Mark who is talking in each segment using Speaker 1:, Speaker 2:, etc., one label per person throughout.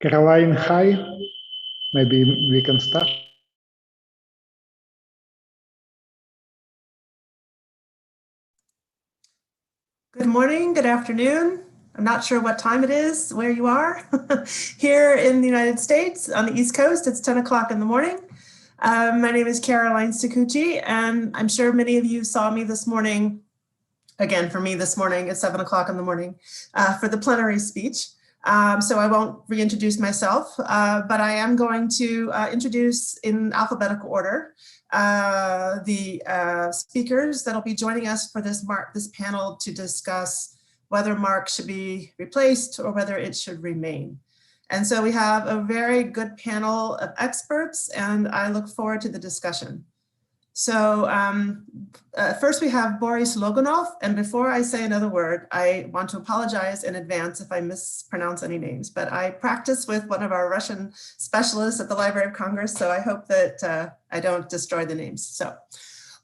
Speaker 1: Caroline, hi. Maybe we can start.
Speaker 2: Good morning, good afternoon. I'm not sure what time it is where you are. Here in the United States, on the East Coast, it's 10 o'clock in the morning. My name is Caroline Sakuchi, and I'm sure many of you saw me this morning. Again, for me this morning at 7 o'clock in the morning for the plenary speech. So I won't reintroduce myself, but I am going to introduce in alphabetical order the speakers that'll be joining us for this panel to discuss whether MARC should be replaced or whether it should remain. And so we have a very good panel of experts, and I look forward to the discussion. So first we have Boris Logunov, and before I say another word, I want to apologize in advance if I mispronounce any names, but I practice with one of our Russian specialists at the Library of Congress, so I hope that I don't destroy the names. So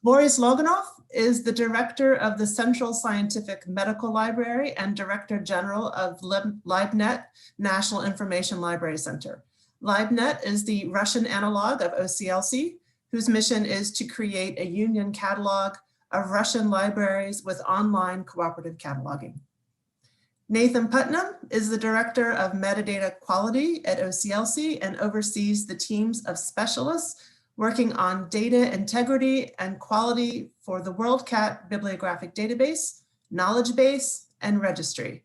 Speaker 2: Boris Logunov is the director of the Central Scientific Medical Library and Director General of LibNet National Information Library Center. LibNet is the Russian analog of OCLC, whose mission is to create a union catalog of Russian libraries with online cooperative cataloging. Nathan Putnam is the Director of Metadata Quality at OCLC and oversees the teams of specialists working on data integrity and quality for the WorldCat bibliographic database, knowledge base, and registry.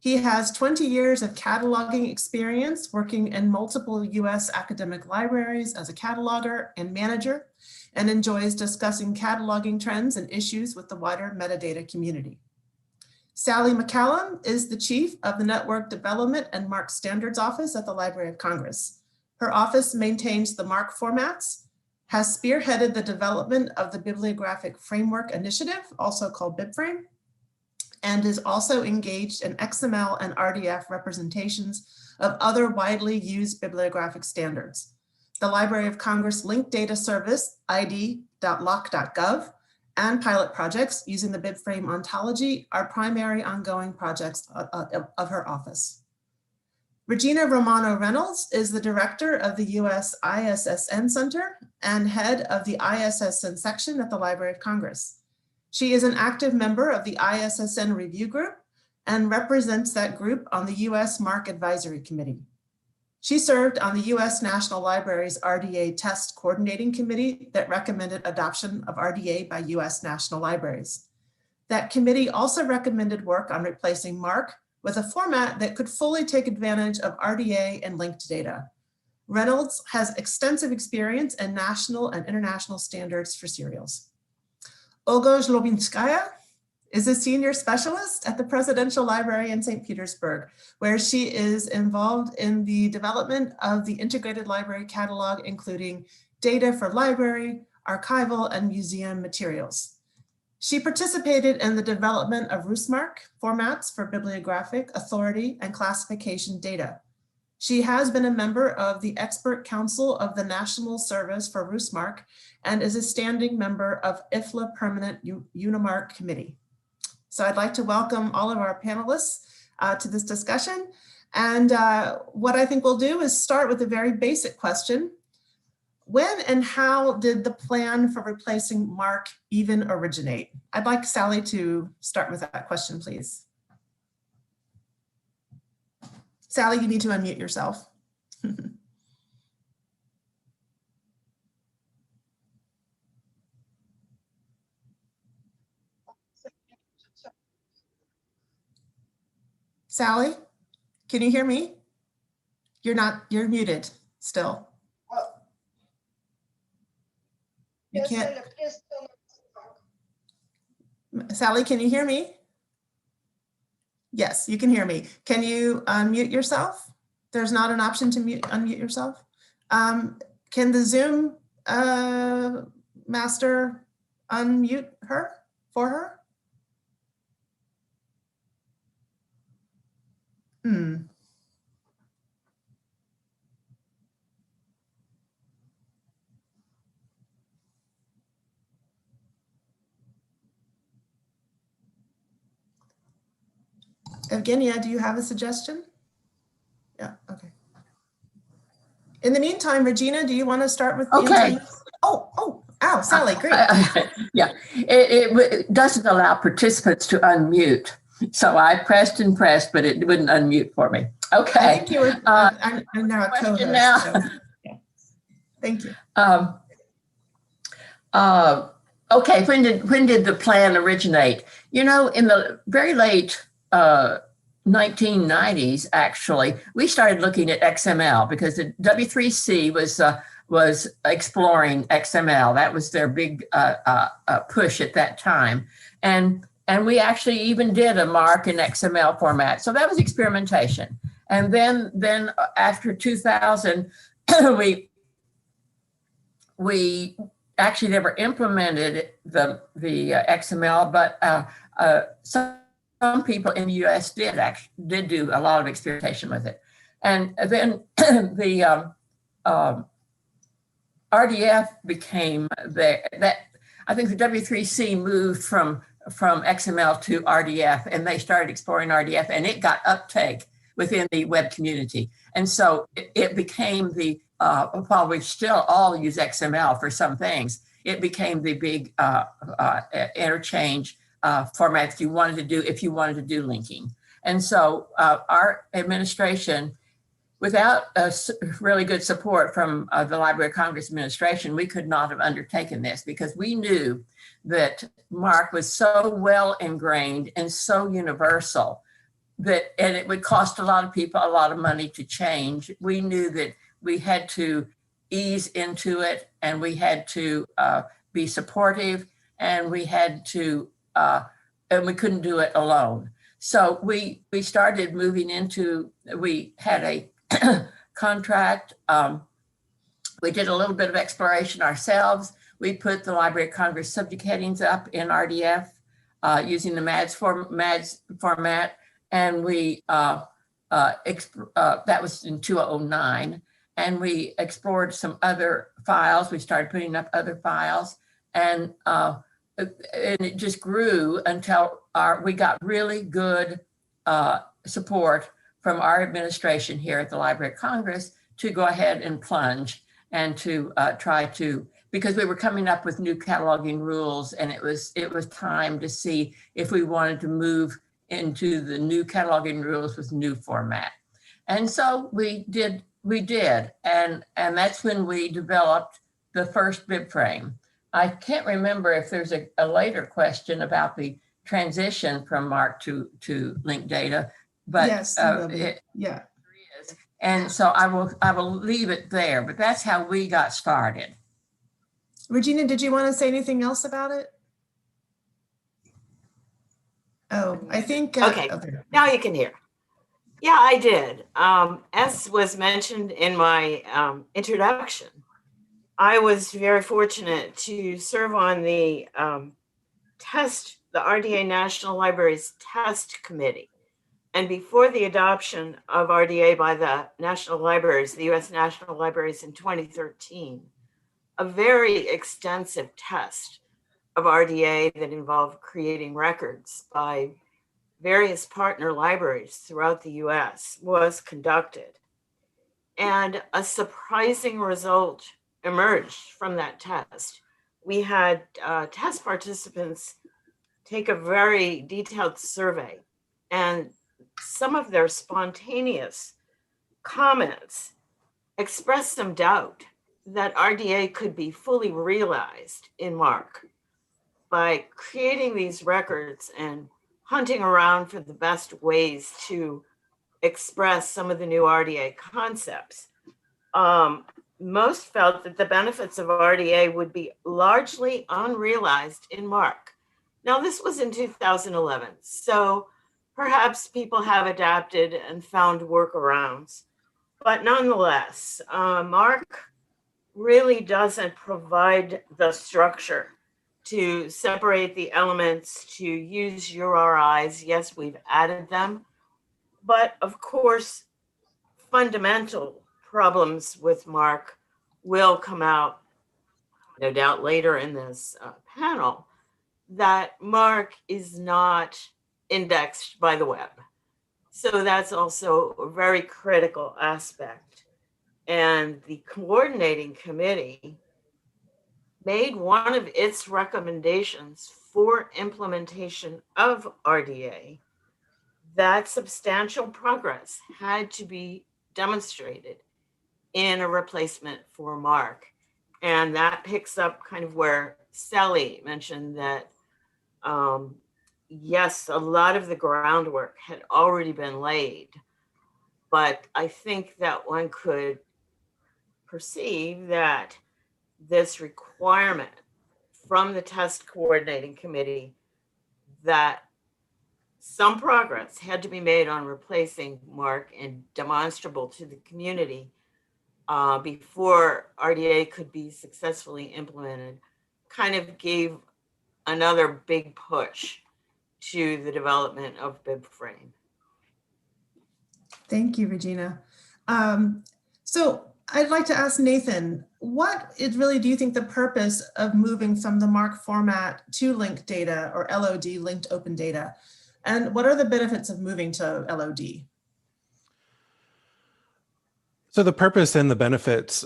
Speaker 2: He has 20 years of cataloging experience working in multiple US academic libraries as a cataloger and manager, and enjoys discussing cataloging trends and issues with the wider metadata community. Sally McCallum is the chief of the Network Development and MARC Standards Office at the Library of Congress. Her office maintains the MARC formats, has spearheaded the development of the Bibliographic Framework Initiative, also called BibFrame, and is also engaged in XML and RDF representations of other widely used bibliographic standards. The Library of Congress Linked Data Service, id.loc.gov, and pilot projects using the BibFrame ontology are primary ongoing projects of her office. Regina Romano Reynolds is the director of the US ISSN Center and head of the ISSN section at the Library of Congress. She is an active member of the ISSN Review Group and represents that group on the US MARC Advisory Committee. She served on the US National Library's RDA Test Coordinating Committee that recommended adoption of RDA by US national libraries. That committee also recommended work on replacing MARC with a format that could fully take advantage of RDA and linked data. Reynolds has extensive experience in national and international standards for serials. Olga Zlobinskaya is a senior specialist at the Presidential Library in St. Petersburg, where she is involved in the development of the integrated library catalog, including data for library, archival, and museum materials. She participated in the development of RUSMARC formats for bibliographic, authority, and classification data. She has been a member of the Expert Council of the National Service for RUSMARC and is a standing member of IFLA Permanent UNIMARC Committee. So I'd like to welcome all of our panelists to this discussion. And what I think we'll do is start with a very basic question. When and how did the plan for replacing MARC even originate? I'd like Sally to start with that question, please. Sally, you need to unmute yourself. Sally, can you hear me? You're muted still. You can't. Sally, can you hear me? Yes, you can hear me. Can you unmute yourself? There's not an option to unmute yourself. Can the Zoom master unmute her for her? Evgenia, do you have a suggestion? Yeah, okay. In the meantime, Regina, do you want to start with the
Speaker 3: Okay.
Speaker 2: Sally, great.
Speaker 3: Yeah, it doesn't allow participants to unmute. So I pressed and pressed, but it wouldn't unmute for me. Okay.
Speaker 2: I think you were, I'm now a co-host.
Speaker 3: Now.
Speaker 2: So, yeah. Thank you.
Speaker 3: Okay, when did the plan originate? You know, in the very late 1990s, actually, we started looking at XML because the W3C was exploring XML. That was their big push at that time. And we actually even did a MARC in XML format. So that was experimentation. And then after 2000, we actually never implemented the XML, but some people in the US did do a lot of experimentation with it. And then the RDF became I think the W3C moved from XML to RDF, and they started exploring RDF, and it got uptake within the web community. And so it became while we still all use XML for some things, it became the big interchange format if you wanted to do linking. And so our administration, without really good support from the Library of Congress administration, we could not have undertaken this because we knew that MARC was so well ingrained and so universal and it would cost a lot of people a lot of money to change. We knew that we had to ease into it, and we had to be supportive, and we had to, and we couldn't do it alone. So we started moving into, we had a contract. We did a little bit of exploration ourselves. We put the Library of Congress subject headings up in RDF using the MADS format. And we, that was in 2009. And we explored some other files. We started putting up other files, and it just grew until we got really good support from our administration here at the Library of Congress to go ahead and plunge and to try to, because we were coming up with new cataloging rules, and it was time to see if we wanted to move into the new cataloging rules with new format. And so we did, and that's when we developed the first bib frame. I can't remember if there's a later question about the transition from MARC to linked data, but
Speaker 2: yes,
Speaker 3: yeah. And so I will leave it there, but that's how we got started.
Speaker 2: Regina, did you want to say anything else about it? Oh, I think.
Speaker 4: Okay, now you can hear. Yeah, I did. As was mentioned in my introduction, I was very fortunate to serve on the RDA National Libraries Test Committee. And before the adoption of RDA by the National Libraries, the US National Libraries in 2013, a very extensive test of RDA that involved creating records by various partner libraries throughout the US was conducted. And a surprising result emerged from that test. We had test participants take a very detailed survey, and some of their spontaneous comments expressed some doubt that RDA could be fully realized in MARC. By creating these records and hunting around for the best ways to express some of the new RDA concepts, most felt that the benefits of RDA would be largely unrealized in MARC. Now, this was in 2011, so perhaps people have adapted and found workarounds. But nonetheless, MARC really doesn't provide the structure to separate the elements, to use URIs. Yes, we've added them, but of course, fundamental problems with MARC will come out, no doubt, later in this panel, that MARC is not indexed by the web. So that's also a very critical aspect. And the coordinating committee made one of its recommendations for implementation of RDA that substantial progress had to be demonstrated in a replacement for MARC. And that picks up kind of where Sally mentioned that, yes, a lot of the groundwork had already been laid, but I think that one could perceive that this requirement from the test coordinating committee that some progress had to be made on replacing MARC and demonstrable to the community before RDA could be successfully implemented, kind of gave another big push to the development of BibFrame.
Speaker 2: Thank you, Regina. So I'd like to ask Nathan, what is really, do you think, the purpose of moving from the MARC format to linked data, or LOD, linked open data? And what are the benefits of moving to LOD?
Speaker 5: So the purpose and the benefits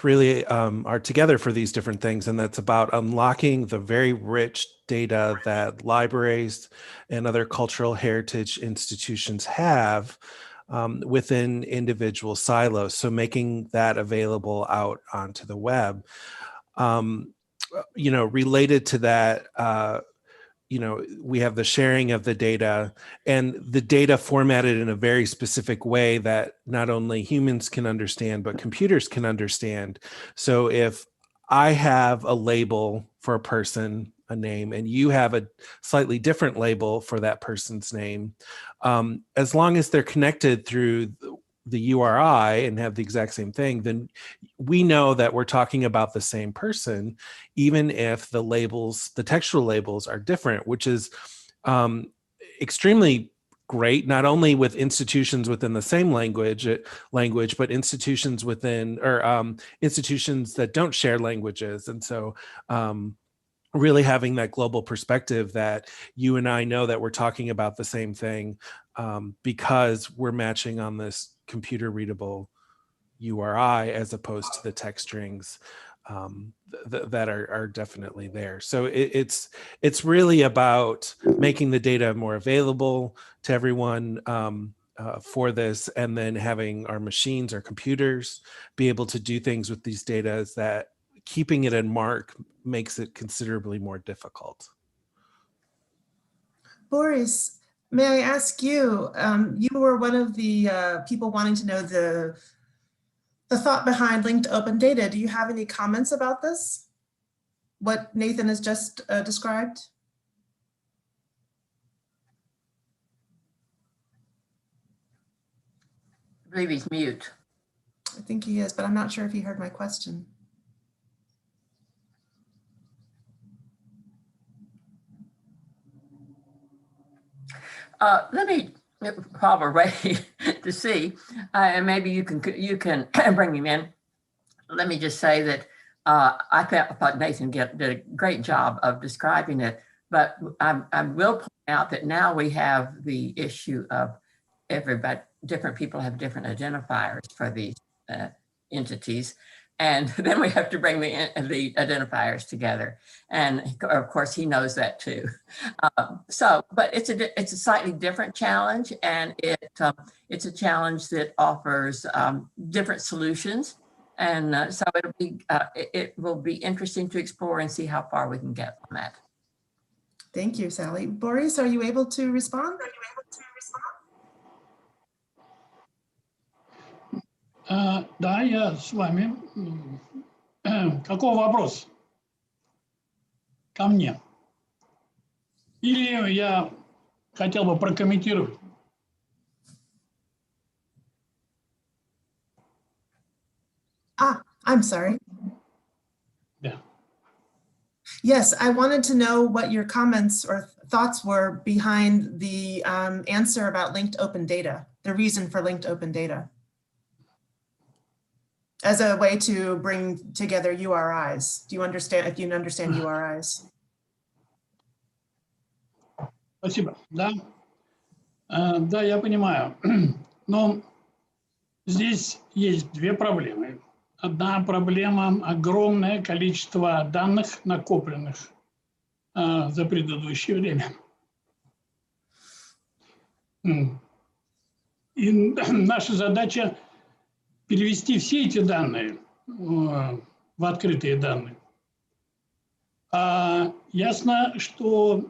Speaker 5: really are together for these different things, and that's about unlocking the very rich data that libraries and other cultural heritage institutions have within individual silos. So making that available out onto the web. Related to that, we have the sharing of the data, and the data formatted in a very specific way that not only humans can understand, but computers can understand. So if I have a label for a person, a name, and you have a slightly different label for that person's name, as long as they're connected through the URI and have the exact same thing, then we know that we're talking about the same person, even if the labels, the textual labels, are different, which is extremely great, not only with institutions within the same language, but institutions within, or institutions that don't share languages. And so really having that global perspective that you and I know that we're talking about the same thing because we're matching on this computer readable URI as opposed to the text strings that are definitely there. So it's really about making the data more available to everyone for this, and then having our machines, our computers, be able to do things with these data that keeping it in MARC makes it considerably more difficult.
Speaker 2: Boris, may I ask you, you were one of the people wanting to know the thought behind linked open data. Do you have any comments about this? What Nathan has just described?
Speaker 3: I believe he's mute.
Speaker 2: I think he is, but I'm not sure if he heard my question.
Speaker 3: Let me, while we're ready to see, and maybe you can bring him in. Let me just say that I thought Nathan did a great job of describing it, but I will point out that now we have the issue of everybody, different people have different identifiers for these entities. And then we have to bring the identifiers together. And of course, he knows that too. But it's a slightly different challenge, and it's a challenge that offers different solutions. And so it will be interesting to explore and see how far we can get on that.
Speaker 2: Thank you, Sally. Boris, are you able to respond?
Speaker 6: Да, я с вами. Какой вопрос? Ко мне. Или я хотел бы прокомментировать?
Speaker 2: I'm sorry.
Speaker 6: Yeah.
Speaker 2: Yes, I wanted to know what your comments or thoughts were behind the answer about linked open data, the reason for linked open data, as a way to bring together URIs. Do you understand, if you understand URIs?
Speaker 6: Спасибо. Да, да, я понимаю. Но Здесь есть две проблемы. Одна проблема – огромное количество данных, накопленных за предыдущее время. И наша задача – перевести все эти данные в открытые данные. Ясно, что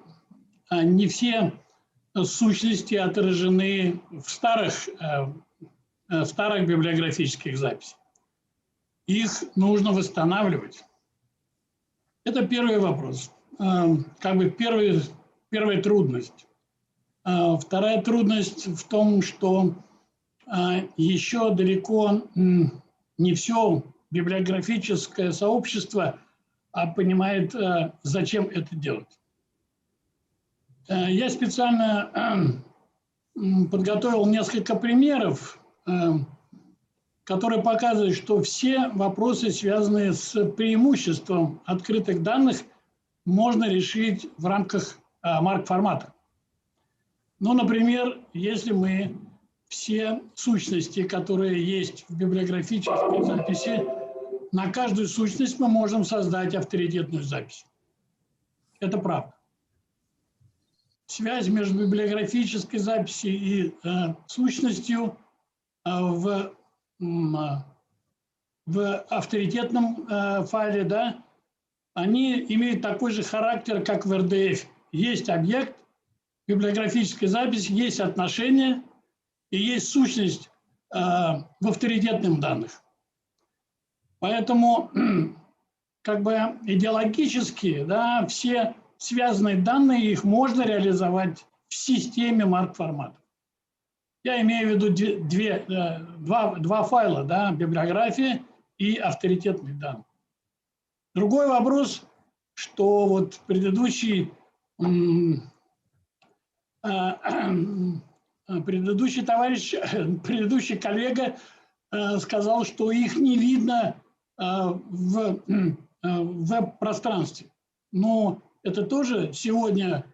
Speaker 6: не все сущности отражены в старых библиографических записях. Их нужно восстанавливать. Это первый вопрос, как бы первая трудность. Вторая трудность в том, что еще далеко не все библиографическое сообщество понимает, зачем это делать. Я специально подготовил несколько примеров, которые показывают, что все вопросы, связанные с преимуществом открытых данных, можно решить в рамках МАРК-формата. Ну, например, если мы все сущности, которые есть в библиографической записи, на каждую сущность мы можем создать авторитетную запись. Это правда. Связь между библиографической записью и сущностью в авторитетном файле, да, они имеют такой же характер, как в RDF. Есть объект, библиографическая запись, есть отношение и есть сущность в авторитетных данных. Поэтому как бы идеологически, да, все связанные данные, их можно реализовать в системе МАРК-формата. Я имею в виду два файла, да, библиография и авторитетные данные. Другой вопрос, что вот предыдущий коллега сказал, что их не видно в веб-пространстве. Но это тоже сегодня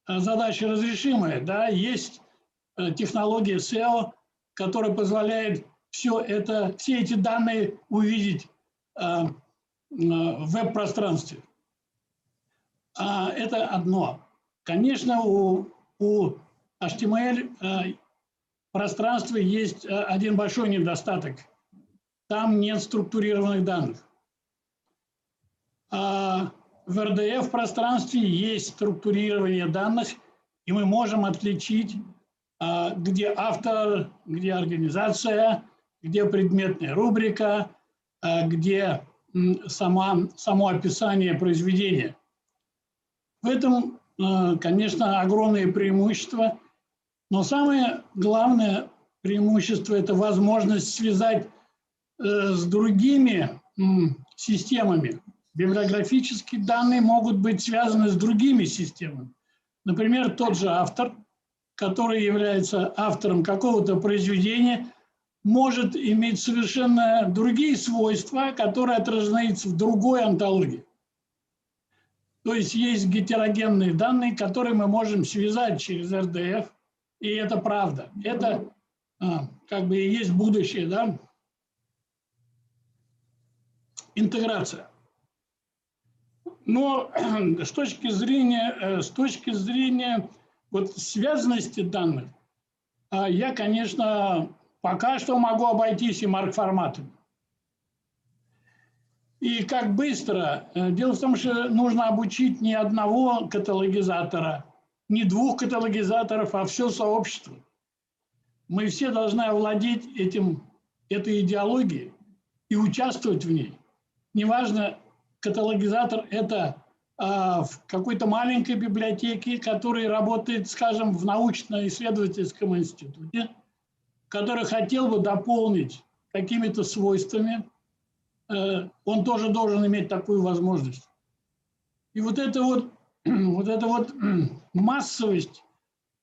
Speaker 6: задача разрешимая. Да? Есть технология SEO, которая позволяет все эти данные увидеть в веб-пространстве. Это одно. Конечно, у HTML пространства есть один большой недостаток. Там нет структурированных данных. В RDF пространстве есть структурирование данных, и мы можем отличить, где автор, где организация, где предметная рубрика, где само описание произведения. В этом, конечно, огромные преимущества, но самое главное преимущество – это возможность связать с другими системами. Библиографические данные могут быть связаны с другими системами. Например, тот же автор, который является автором какого-то произведения, может иметь совершенно другие свойства, которые отражены в другой антологии. То есть есть гетерогенные данные, которые мы можем связать через RDF, и это правда. Это как бы и есть будущее, да? Интеграция. Но с точки зрения вот связанности данных, я, конечно, пока что могу обойтись и МАРК-форматом. И как быстро? Дело в том, что нужно обучить не одного каталогизатора, не двух каталогизаторов, а все сообщество. Мы все должны овладеть этой идеологией и участвовать в ней. Неважно, каталогизатор – это в какой-то маленькой библиотеке, который работает, скажем, в научно-исследовательском институте, который хотел бы дополнить какими-то свойствами, он тоже должен иметь такую возможность. И вот эта вот массовость,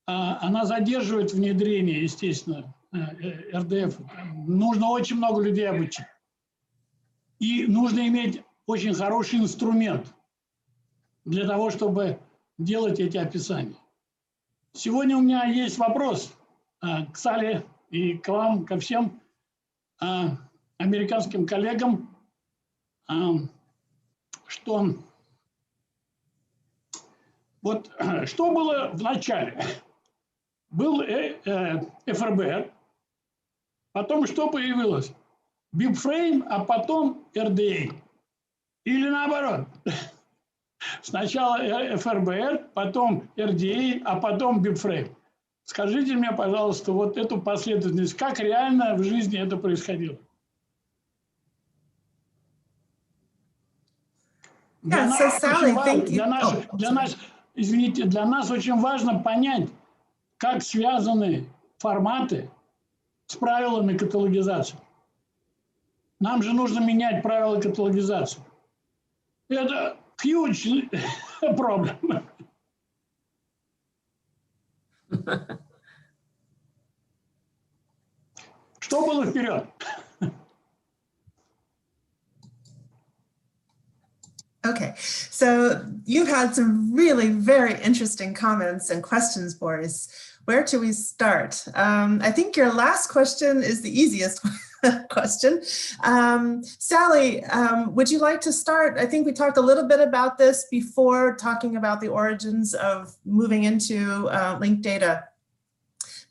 Speaker 6: она задерживает внедрение, естественно, РДФ. Нужно очень много людей обучить. И нужно иметь очень хороший инструмент для того, чтобы делать эти описания. Сегодня у меня есть вопрос к Сале и к вам, ко всем. американским коллегам, что вот что было в начале. Был ФРБР, потом что появилось? Бибфрейм, а потом РДА. Или наоборот. Сначала ФРБР, потом РДА, а потом бибфрейм. Скажите мне, пожалуйста, вот эту последовательность, как реально в жизни это происходило?
Speaker 2: Yeah, so Sally, thank you.
Speaker 6: Извините, для нас очень важно понять, как связаны форматы с правилами каталогизации. Нам же нужно менять правила каталогизации. Это huge problem. Что было вперед?
Speaker 2: Okay, so you've had some really very interesting comments and questions, Boris. Where do we start? I think your last question is the easiest question. Sally, would you like to start? I think we talked a little bit about this before, talking about the origins of moving into linked data.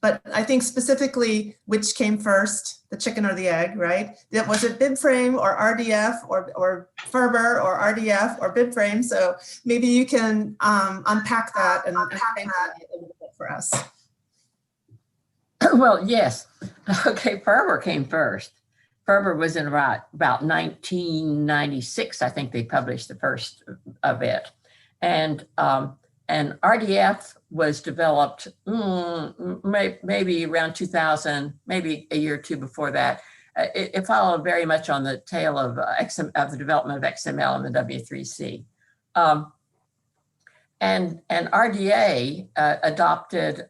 Speaker 2: But I think specifically, which came first, the chicken or the egg, right? Was it BibFrame or RDF or Ferber or RDF or BibFrame? So maybe you can unpack that and explain that a little bit for us.
Speaker 3: Well, yes. Okay, Ferber came first. Ferber was in about 1996, I think they published the first of it. And RDF was developed maybe around 2000, maybe a year or two before that. It followed very much on the tail of the development of XML and the W3C. And RDA adopted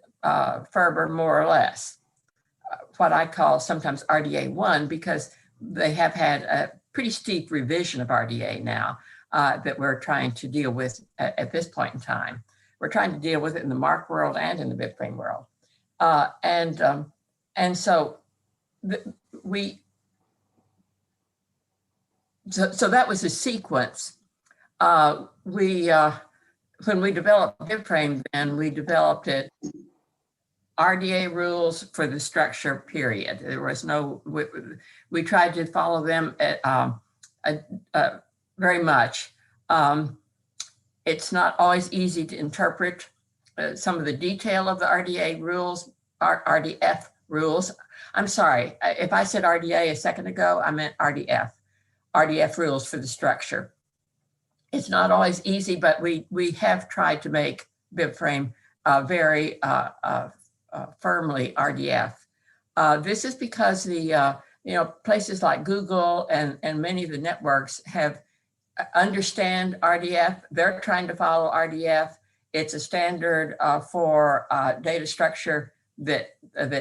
Speaker 3: Ferber more or less, what I call sometimes RDA1, because they have had a pretty steep revision of RDA now that we're trying to deal with at this point in time. We're trying to deal with it in the MARC world and in the BibFrame world. And so so that was a sequence. When we developed BibFrame, then we developed it RDA rules for the structure period. There was no, we tried to follow them very much. It's not always easy to interpret some of the detail of the RDA rules, RDF rules. I'm sorry, if I said RDA a second ago, I meant RDF rules for the structure. It's not always easy, but we have tried to make BibFrame very firmly RDF. This is because the places like Google and many of the networks have understand RDF. They're trying to follow RDF. It's a standard for data structure that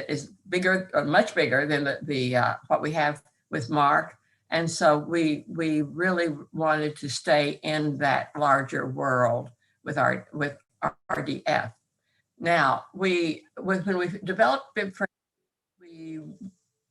Speaker 3: is bigger, or much bigger than the what we have with MARC. And so we really wanted to stay in that larger world with RDF. Now, when we developed BibFrame, we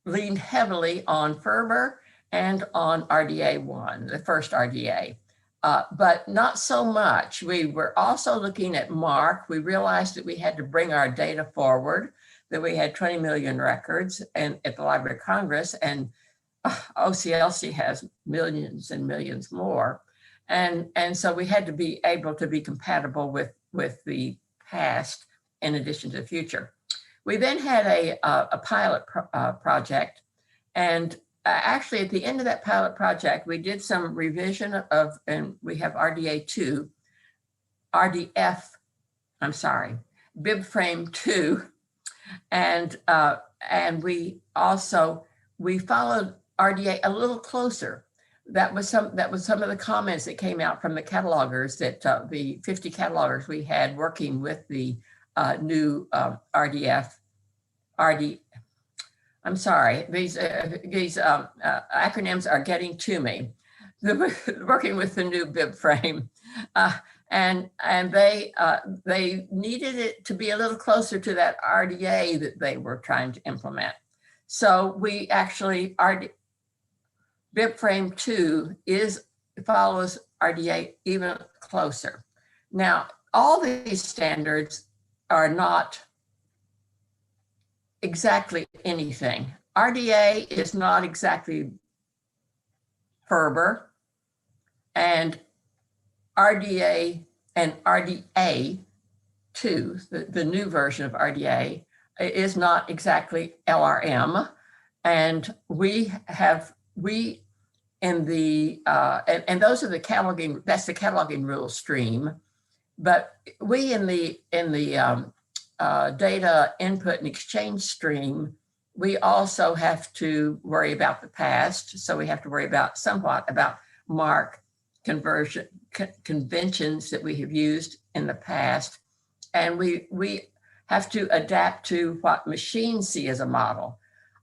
Speaker 3: leaned heavily on Ferber and on RDA1, the first RDA, but not so much. We were also looking at MARC. We realized that we had to bring our data forward, that we had 20 million records at the Library of Congress, and OCLC has millions and millions more. And so we had to be able to be compatible with the past in addition to the future. We then had a pilot project, and actually at the end of that pilot project, we did some revision of, and we have RDA2, BibFrame 2, and we followed RDA a little closer. That was some of the comments that came out from the catalogers, that the 50 catalogers we had working with the new I'm sorry, these acronyms are getting to me. Working with the new BibFrame, and they needed it to be a little closer to that RDA that they were trying to implement. So we actually, BibFrame 2 follows RDA even closer. Now, all these standards are not exactly anything. RDA is not exactly Ferber, and RDA and RDA 2, the new version of RDA, is not exactly LRM. And and those are the cataloging, that's the cataloging rule stream. But we in the data input and exchange stream, we also have to worry about the past. So we have to worry about somewhat about MARC conventions that we have used in the past. And we have to adapt to what machines see as a model.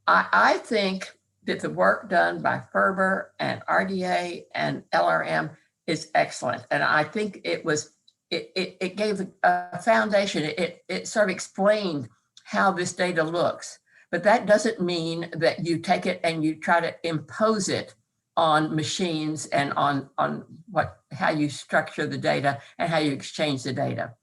Speaker 3: I think that the work done by Ferber and RDA and LRM is excellent. And I think it gave a foundation. It sort of explained how this data looks. But that doesn't mean that you take it and you try to impose it on machines and on how you structure the data and how you exchange the data.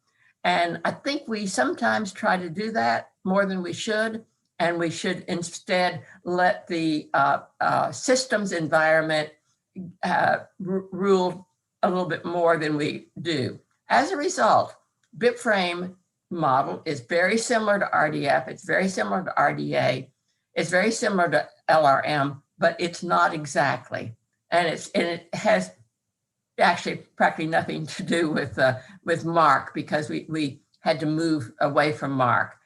Speaker 3: And I think we sometimes try to do that more than we should. And we should instead let the systems environment rule a little bit more than we do. As a result, BibFrame model is very similar to RDF. It's very similar to RDA. It's very similar to LRM, but it's not exactly. And it has actually practically nothing to do with MARC, because we had to move away from MARC.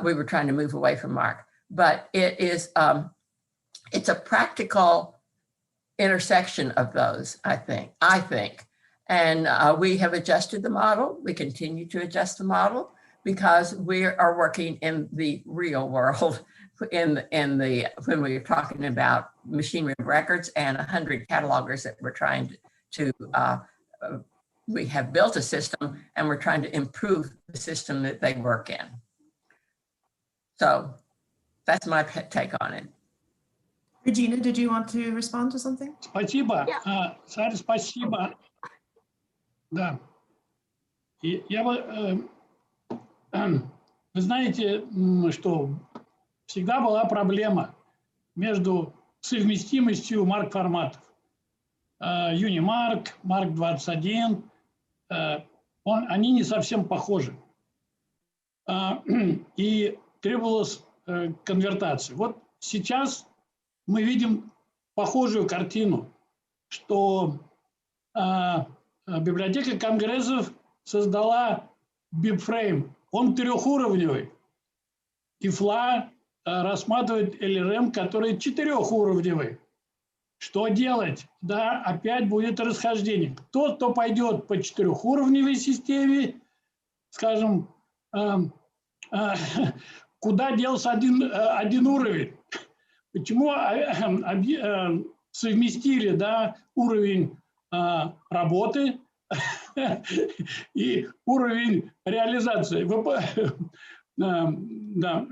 Speaker 3: We were trying to move away from MARC, but it's a practical intersection of those, I think. And we have adjusted the model. We continue to adjust the model because we are working in the real world when we were talking about machinery of records and 100 catalogers that we're trying to we have built a system and we're trying to improve the system that they work in. So that's my take on it.
Speaker 2: Regina, did you want to respond to something?
Speaker 6: Спасибо.
Speaker 4: Yeah.
Speaker 6: Саре, спасибо. Да. И вы знаете, что всегда была проблема между совместимостью марк-форматов. Юнимарк, Марк 21, они не совсем похожи. И требовалась конвертация. Вот сейчас мы видим похожую картину, что библиотека конгрессов создала BibFrame. Он трехуровневый. И ФЛА рассматривает LRM, который четырехуровневый. Что делать? Да, опять будет расхождение. Тот, кто пойдет по четырехуровневой системе, скажем, куда делся один уровень? Почему совместили, да, уровень работы и уровень реализации, да,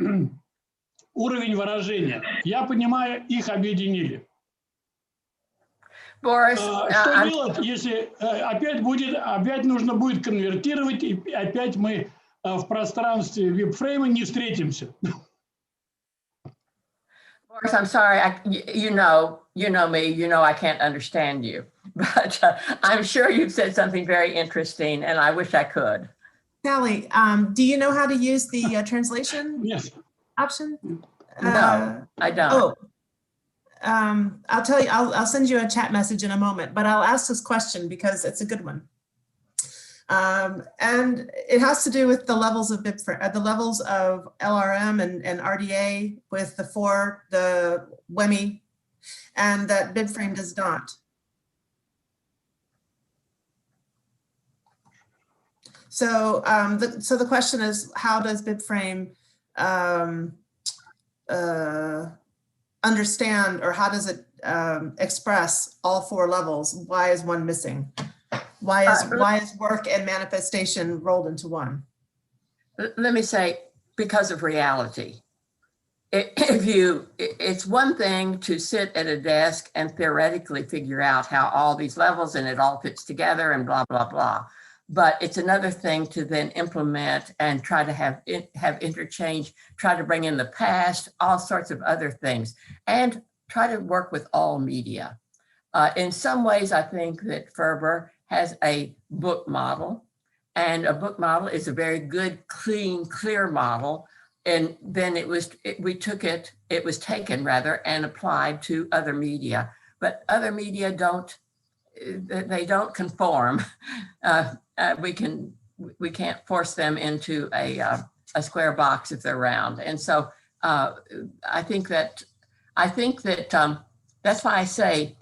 Speaker 6: уровень выражения? Я понимаю, их объединили.
Speaker 3: Boris,
Speaker 6: что делать, если опять нужно будет конвертировать, и опять мы в пространстве BibFrame не встретимся?
Speaker 3: Boris, I'm sorry, you know me, you know I can't understand you, but I'm sure you've said something very interesting and I wish I could.
Speaker 2: Sally, do you know how to use the translation
Speaker 6: Yes.
Speaker 2: option?
Speaker 3: No, I don't.
Speaker 2: Oh, I'll tell you, I'll send you a chat message in a moment, but I'll ask this question because it's a good one. And it has to do with the levels of the levels of LRM and RDA with the WEMI, and that BibFrame does not. So, so the question is, how does BibFrame understand, or how does it express all four levels? Why is one missing? Why is work and manifestation rolled into one?
Speaker 3: Let me say, because of reality. it's one thing to sit at a desk and theoretically figure out how all these levels and it all fits together and blah, blah, blah. But it's another thing to then implement and try to have interchange, try to bring in the past, all sorts of other things, and try to work with all media. In some ways, I think that Ferber has a book model, and a book model is a very good, clean, clear model. And then it was taken rather and applied to other media, but other media don't conform. We can't force them into a square box if they're round. And so I think that that's why I say,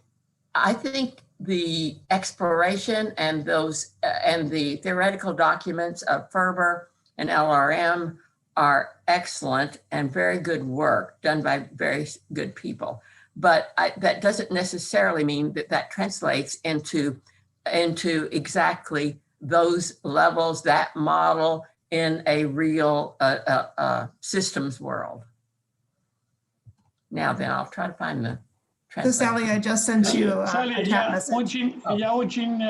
Speaker 3: I think the exploration and the theoretical documents of Ferber and LRM are excellent and very good work done by very good people. But that doesn't necessarily mean that translates into exactly those levels, that model in a real systems world. Now then, I'll try to find the
Speaker 2: So Sally, I just sent you a
Speaker 6: Салли,
Speaker 2: chat message.
Speaker 6: я очень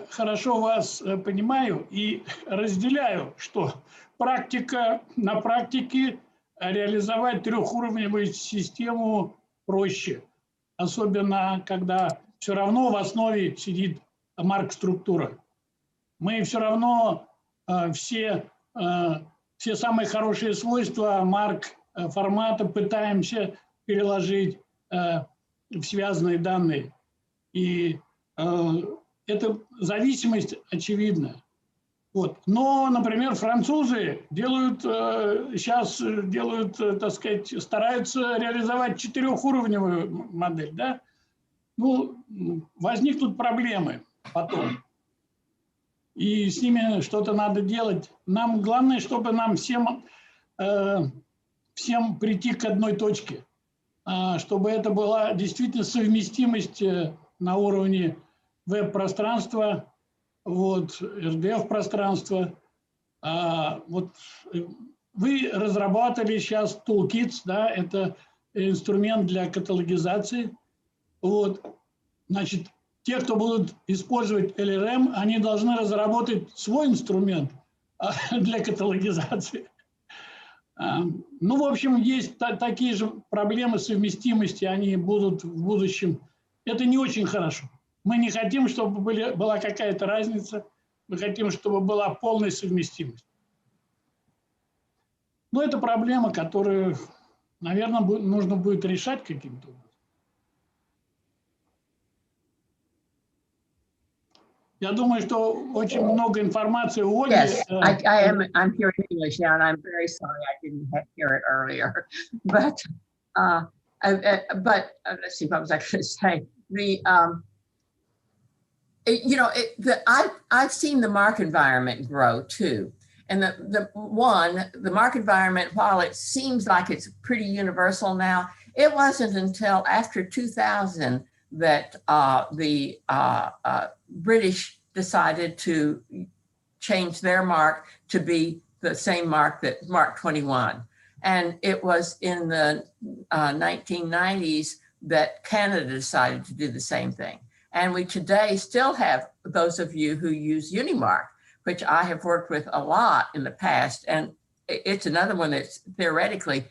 Speaker 6: хорошо вас понимаю и разделяю, что на практике реализовать трехуровневую систему проще, особенно когда все равно в основе сидит марк-структура. Мы все равно все самые хорошие свойства марк-формата пытаемся переложить в связанные данные. И эта зависимость очевидна. Вот. Но, например, французы сейчас делают, так сказать, стараются реализовать четырехуровневую модель. Да? Ну, возникнут проблемы потом. И с ними что-то надо делать. Нам главное, чтобы нам всем прийти к одной точке. Чтобы это была действительно совместимость на уровне веб-пространства, вот, RDF-пространства. Вот вы разрабатывали сейчас Toolkits, да, это инструмент для каталогизации. Вот. Значит, те, кто будут использовать LLM, они должны разработать свой инструмент для каталогизации. Ну, в общем, есть такие же проблемы совместимости, они будут в будущем. Это не очень хорошо. Мы не хотим, чтобы была какая-то разница, мы хотим, чтобы была полная совместимость. Но это проблема, которую, наверное, нужно будет решать каким-то образом. Я думаю, что очень много информации у Оли.
Speaker 3: Yes, I'm hearing English now, and I'm very sorry I didn't hear it earlier. But let's see, what was I going to say? I've seen the MARC environment grow too, and the MARC environment, while it seems like it's pretty universal now, it wasn't until after 2000 that the British decided to change their MARC to be the same MARC that MARC 21. And it was in the 1990s that Canada decided to do the same thing. And we today still have those of you who use Unimark, which I have worked with a lot in the past. And it's another one that's theoretically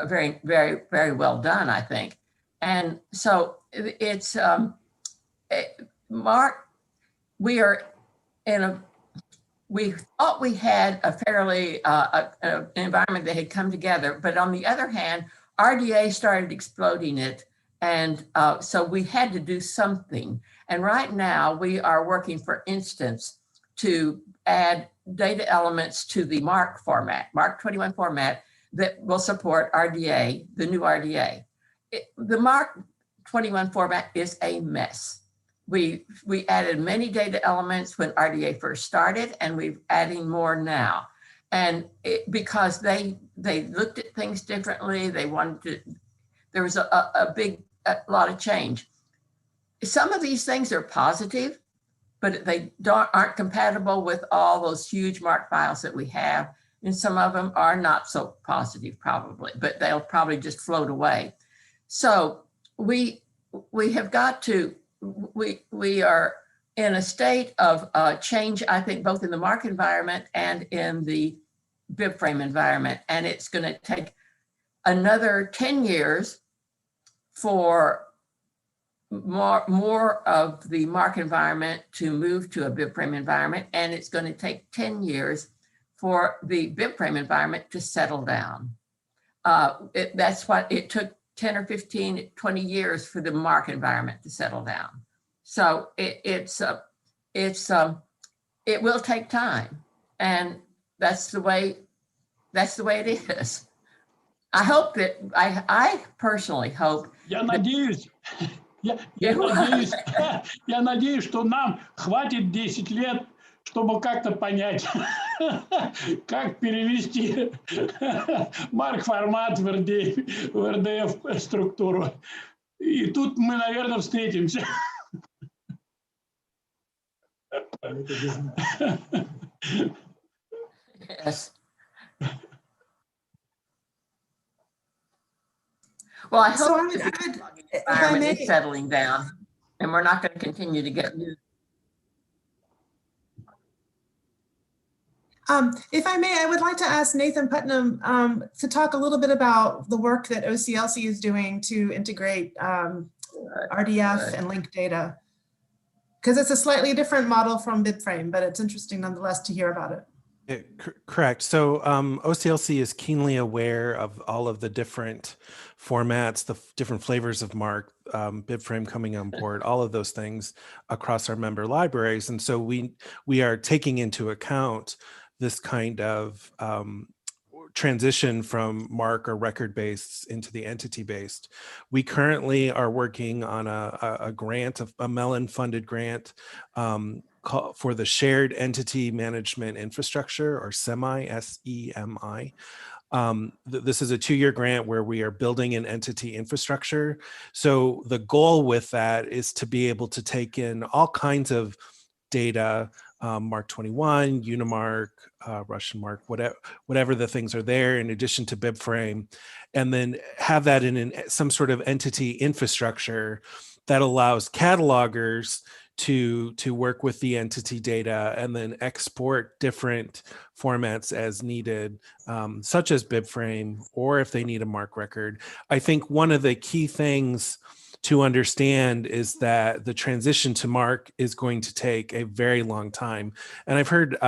Speaker 3: very, very, very well done, I think. And so it's MARC, we thought we had a fairly an environment that had come together, but on the other hand, RDA started exploding it. And so we had to do something. And right now we are working, for instance, to add data elements to the MARC format, MARC 21 format, that will support RDA, the new RDA. The MARC 21 format is a mess. We added many data elements when RDA first started, and we're adding more now. And because they looked at things differently, they wanted to, there was a lot of change. Some of these things are positive, but they aren't compatible with all those huge MARC files that we have. and some of them are not so positive probably, but they'll probably just float away. So we have got to, we are in a state of change, I think, both in the MARC environment and in the BibFrame environment. And it's going to take another 10 years for more of the MARC environment to move to a BibFrame environment. And it's going to take 10 years for the BibFrame environment to settle down. That's what it took 10 or 15, 20 years for the MARC environment to settle down. So it will take time, and that's the way it is. I hope that I personally hope.
Speaker 6: Я надеюсь, я надеюсь, что нам хватит 10 лет, чтобы как-то понять, как перевести MARC-формат в RDF-структуру. И тут мы, наверное, встретимся.
Speaker 3: Yes. Well, I
Speaker 2: So
Speaker 3: hope the environment is settling down, and we're not going to continue to get new.
Speaker 2: If I may, I would like to ask Nathan Putnam to talk a little bit about the work that OCLC is doing to integrate RDF and linked data, because it's a slightly different model from BibFrame, but it's interesting nonetheless to hear about it.
Speaker 5: Yeah, correct. So OCLC is keenly aware of all of the different formats, the different flavors of MARC, BibFrame coming on board, all of those things across our member libraries. And so we are taking into account this kind of transition from MARC or record-based into the entity-based. We currently are working on a grant, a Mellon-funded grant for the Shared Entity Management Infrastructure, or SEMI, S-E-M-I. This is a 2-year grant where we are building an entity infrastructure. So the goal with that is to be able to take in all kinds of data, MARC 21, Unimark, Russian MARC, whatever the things are there, in addition to BibFrame, and then have that in some sort of entity infrastructure that allows catalogers to work with the entity data and then export different formats as needed, such as BibFrame, or if they need a MARC record. I think one of the key things to understand is that the transition to MARC is going to take a very long time. And I've heard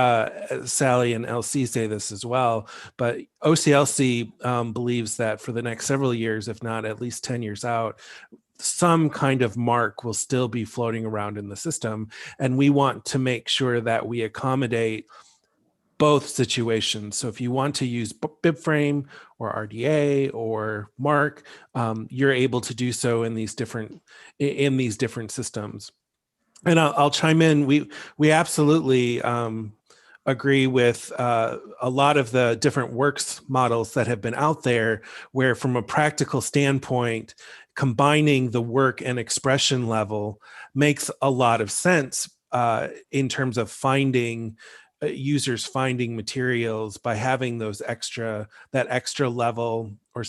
Speaker 5: Sally and LC say this as well, but OCLC believes that for the next several years, if not at least 10 years out, some kind of MARC will still be floating around in the system. And we want to make sure that we accommodate both situations. So if you want to use BibFrame or RDA or MARC, you're able to do so in these different systems. And I'll chime in. We absolutely agree with a lot of the different works models that have been out there, where from a practical standpoint, combining the work and expression level makes a lot of sense in terms of finding users finding materials by having that extra level, or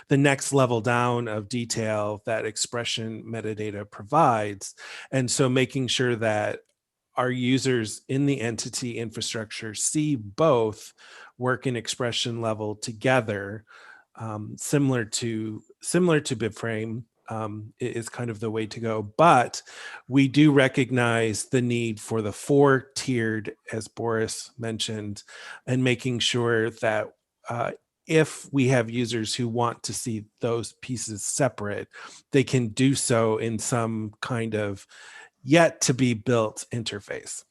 Speaker 5: the next level down of detail that expression metadata provides. And so making sure that our users in the entity infrastructure see both work and expression level together, similar to BibFrame, is kind of the way to go. But we do recognize the need for the 4-tiered, as Boris mentioned, and making sure that if we have users who want to see those pieces separate, they can do so in some kind of yet to be built interface.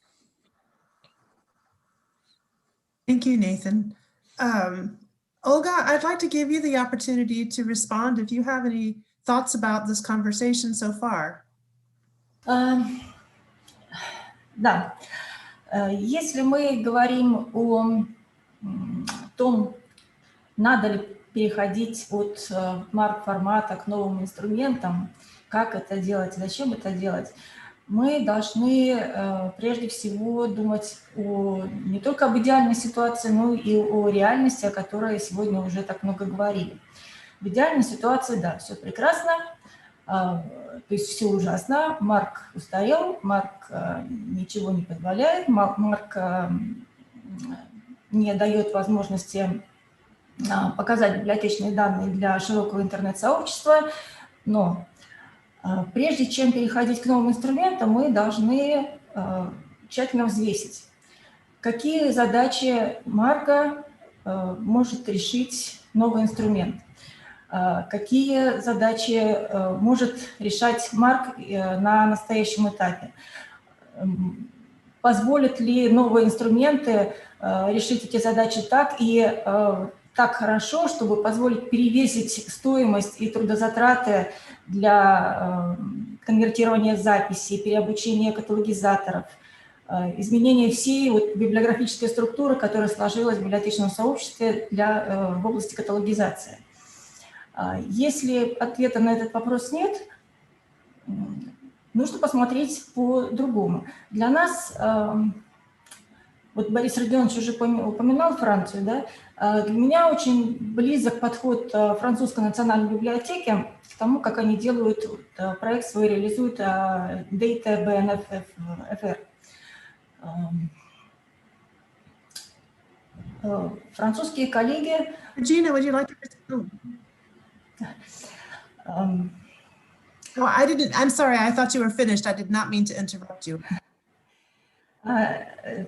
Speaker 2: Thank you, Nathan. Olga, I'd like to give you the opportunity to respond if you have any thoughts about this conversation so far.
Speaker 7: Да, если мы говорим о том, надо ли переходить от MARC формата к новым инструментам, как это делать, зачем это делать, мы должны прежде всего думать не только об идеальной ситуации, но и о реальности, о которой сегодня уже так много говорили. В идеальной ситуации, да, все прекрасно, то есть все ужасно. Марк устарел, Марк ничего не позволяет, Марк не дает возможности показать библиотечные данные для широкого интернет-сообщества, но прежде чем переходить к новым инструментам, мы должны тщательно взвесить, какие задачи Марка может решить новый инструмент, какие задачи может решать Марк на настоящем этапе. Позволят ли новые инструменты решить эти задачи так хорошо, чтобы позволить перевесить стоимость и трудозатраты для конвертирования записей, переобучения каталогизаторов, изменения всей библиографической структуры, которая сложилась в библиотечном сообществе в области каталогизации. Если ответа на этот вопрос нет, нужно посмотреть по-другому. Для нас, Борис Родионович уже упоминал Францию, да? Для меня очень близок подход французской национальной библиотеки к тому, как они делают проект свой, реализуют Data BNFR. Французские коллеги...
Speaker 2: Regina, would you like to... Oh, I'm sorry, I thought you were finished. I did not mean to interrupt you.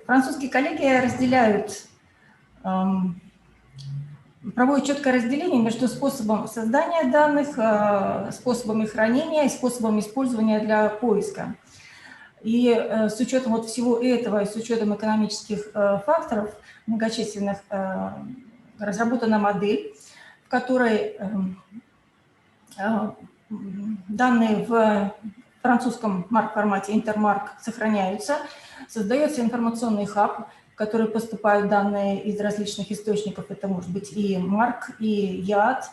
Speaker 7: Французские коллеги проводят четкое разделение между способом создания данных, способами хранения и способами использования для поиска. И с учетом всего этого, и с учетом экономических факторов многочисленных, разработана модель, в которой данные в французском формате интермарк сохраняются, создается информационный хаб, в который поступают данные из различных источников, это может быть и МАРК, и ЯАД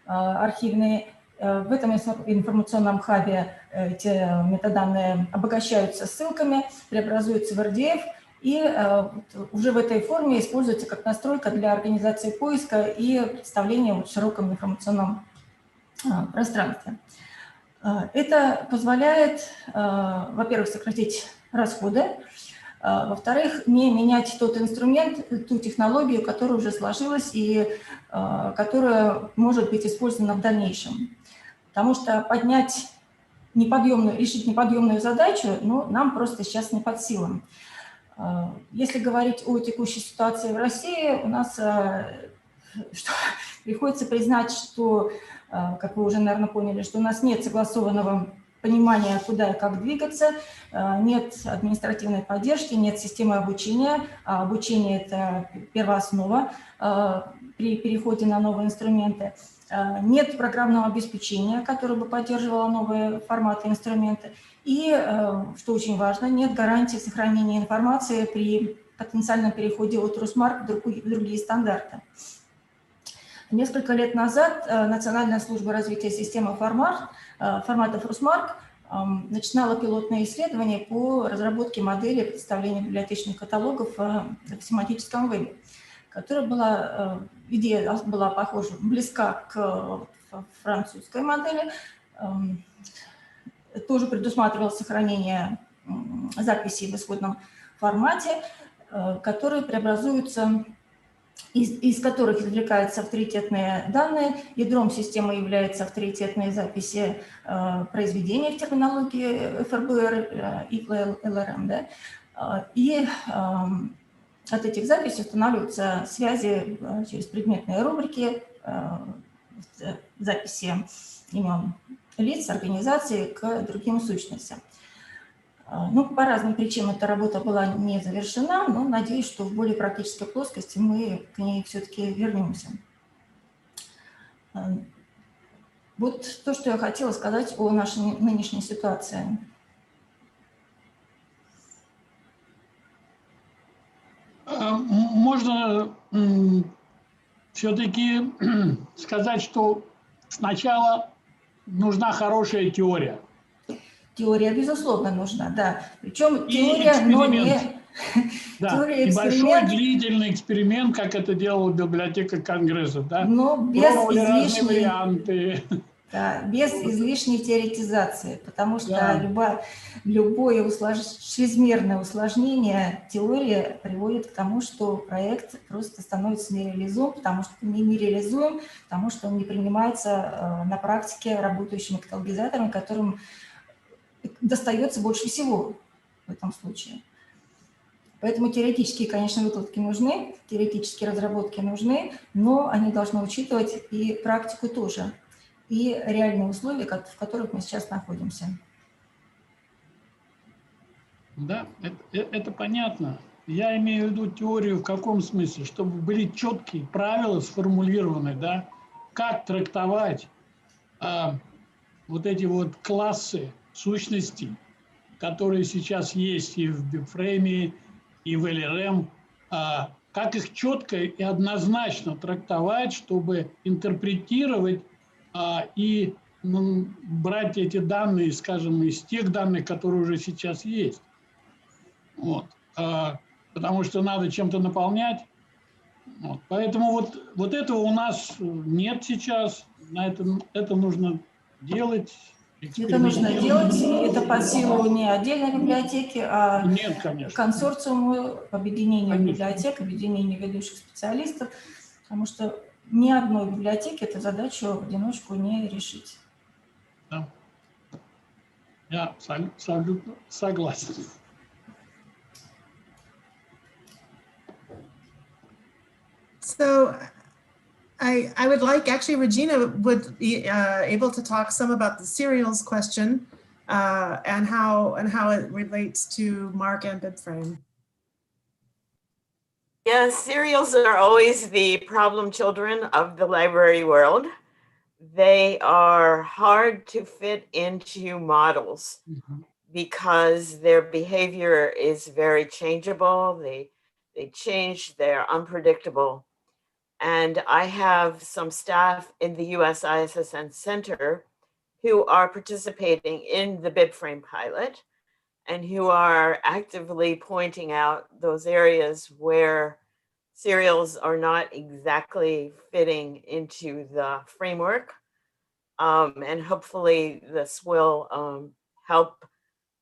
Speaker 7: архивные. В этом информационном хабе эти метаданные обогащаются ссылками, преобразуются в RDF, и уже в этой форме используется как настройка для организации поиска и представления в широком информационном пространстве. Это позволяет, во-первых, сократить расходы, во-вторых, не менять тот инструмент, ту технологию, которая уже сложилась и которая может быть использована в дальнейшем. Потому что решить неподъемную задачу, нам просто сейчас не под силам. Если говорить о текущей ситуации в России, у нас приходится признать, что, как вы уже, наверное, поняли, что у нас нет согласованного понимания, куда и как двигаться, нет административной поддержки, нет системы обучения. А обучение – это первооснова при переходе на новые инструменты. Нет программного обеспечения, которое бы поддерживало новые форматы и инструменты. И, что очень важно, нет гарантии сохранения информации при потенциальном переходе от Русмарк в другие стандарты. Несколько лет назад Национальная служба развития системы форматов Русмарк начинала пилотное исследование по разработке модели представления библиотечных каталогов в семантическом вебе, идея была похожа, близка к французской модели, тоже предусматривало сохранение записей в исходном формате, которые преобразуются, из которых извлекаются авторитетные данные. Ядром системы являются авторитетные записи произведения в терминологии ФРБР и ЛРМ. Да? И от этих записей устанавливаются связи через предметные рубрики, записи имен лиц, организаций к другим сущностям. По разным причинам эта работа была не завершена, но надеюсь, что в более практической плоскости мы к ней все-таки вернемся. Вот то, что я хотела сказать о нашей нынешней ситуации.
Speaker 6: Можно все-таки сказать, что сначала нужна хорошая теория.
Speaker 7: Теория, безусловно, нужна, да. Причем
Speaker 6: И
Speaker 7: теория, но не...
Speaker 6: Да,
Speaker 7: Теория,
Speaker 6: и большой
Speaker 7: эксперимент,
Speaker 6: длительный эксперимент, как это делала библиотека Конгресса, да?
Speaker 7: но без
Speaker 6: Пробовали разные
Speaker 7: излишней...
Speaker 6: варианты.
Speaker 7: Да, без излишней теоретизации, потому что
Speaker 6: Да.
Speaker 7: любое чрезмерное усложнение теории приводит к тому, что проект просто становится нереализуем, потому что он не принимается на практике работающими каталогизаторами, которым достается больше всего в этом случае. Поэтому теоретические, конечно, выкладки нужны, теоретические разработки нужны, но они должны учитывать и практику тоже, и реальные условия, в которых мы сейчас находимся.
Speaker 6: Да, это понятно. Я имею в виду теорию в каком смысле? Чтобы были четкие правила сформулированы, да, как трактовать вот эти вот классы сущностей, которые сейчас есть и в бифрейме, и в LRM, как их четко и однозначно трактовать, чтобы интерпретировать и брать эти данные, скажем, из тех данных, которые уже сейчас есть. Вот. Потому что надо чем-то наполнять. Вот. Поэтому вот этого у нас нет сейчас. Это нужно делать.
Speaker 7: Это нужно делать, и это по силу не отдельной библиотеки, а
Speaker 6: Нет, конечно.
Speaker 7: консорциуму, объединению библиотек, объединению ведущих специалистов, потому что ни одной библиотеке эту задачу в одиночку не решить.
Speaker 6: Да. Я абсолютно согласен.
Speaker 2: So I would like, actually, Regina would be able to talk some about the serials question and how it relates to MARC and BibFrame.
Speaker 4: Yeah, serials are always the problem children of the library world. They are hard to fit into models because their behavior is very changeable. They change, they're unpredictable. And I have some staff in the US ISSN Center who are participating in the BibFrame pilot and who are actively pointing out those areas where serials are not exactly fitting into the framework. And hopefully this will help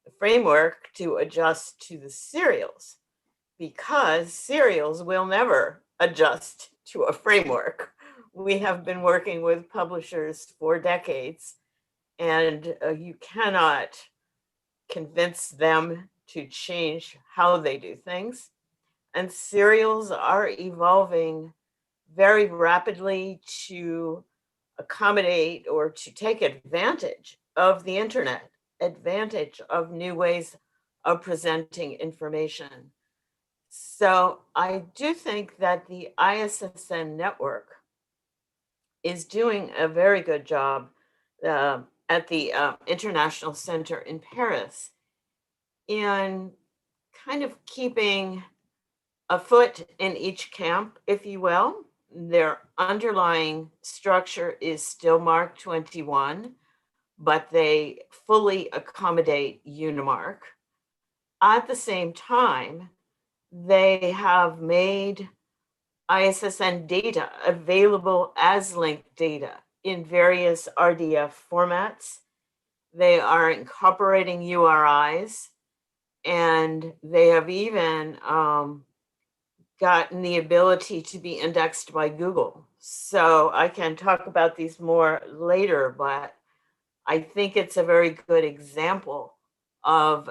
Speaker 4: the framework to adjust to the serials, because serials will never adjust to a framework. We have been working with publishers for decades, and you cannot convince them to change how they do things. And serials are evolving very rapidly to accommodate or to take advantage of the internet, advantage of new ways of presenting information. So I do think that the ISSN network is doing a very good job at the International Center in Paris in kind of keeping a foot in each camp, if you will. Their underlying structure is still MARC 21, but they fully accommodate Unimark. At the same time, they have made ISSN data available as linked data in various RDF formats. They are incorporating URIs, and they have even gotten the ability to be indexed by Google. So I can talk about these more later, but I think it's a very good example of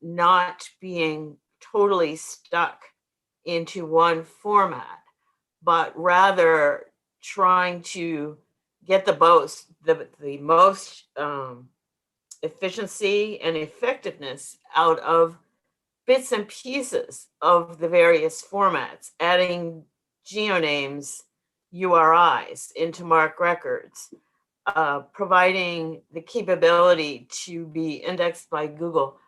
Speaker 4: not being totally stuck into one format, but rather trying to get the most efficiency and effectiveness out of bits and pieces of the various formats, adding geonames, URIs into MARC records, providing the capability to be indexed by Google,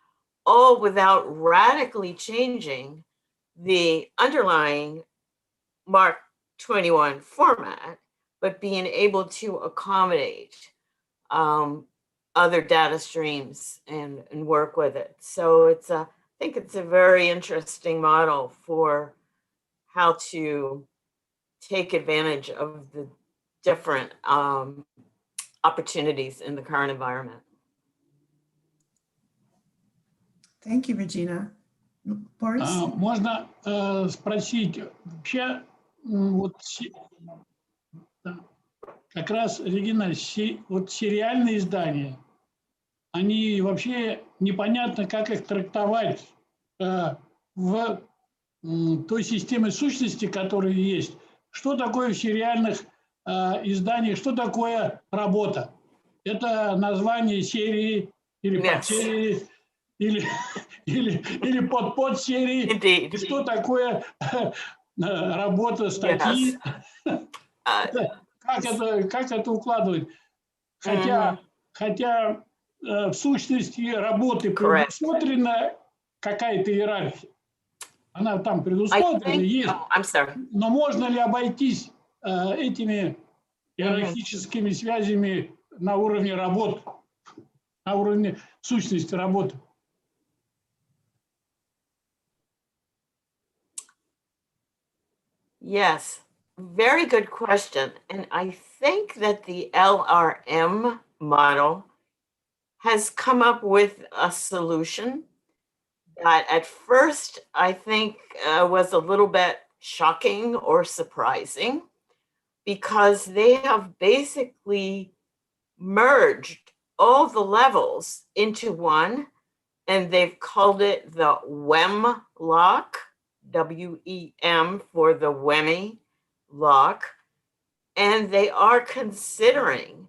Speaker 4: all without radically changing the underlying MARC 21 format, but being able to accommodate other data streams and work with it. So I think it's a very interesting model for how to take advantage of the different opportunities in the current environment.
Speaker 2: Thank you, Regina. Boris?
Speaker 6: Можно спросить, вообще, вот как раз, Регина, вот сериальные издания, они вообще непонятно, как их трактовать в той системе сущности, которая есть. Что такое в сериальных изданиях, что такое работа? Это название серии или подсерии, или подсерии. И что такое работа, статьи? Как это укладывать? Хотя в сущности работы предусмотрена какая-то иерархия. Она там предусмотрена, есть. Но можно ли обойтись этими иерархическими связями на уровне работы, на уровне сущности работы?
Speaker 4: Yes, very good question. And I think that the LRM model has come up with a solution that at first I think was a little bit shocking or surprising, because they have basically merged all the levels into one, and they've called it the WEM lock, W-E-M for the WEMI lock, and they are considering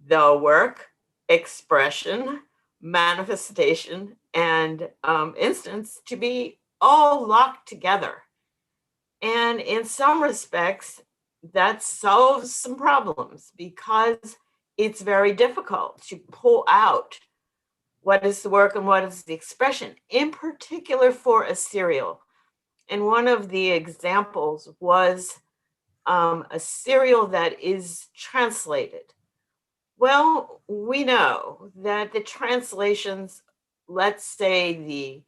Speaker 4: the work, expression, manifestation, and instance to be all locked together. And in some respects, that solves some problems, because it's very difficult to pull out what is the work and what is the expression, in particular for a serial. And one of the examples was a serial that is translated. Well, we know that the translations, let's say the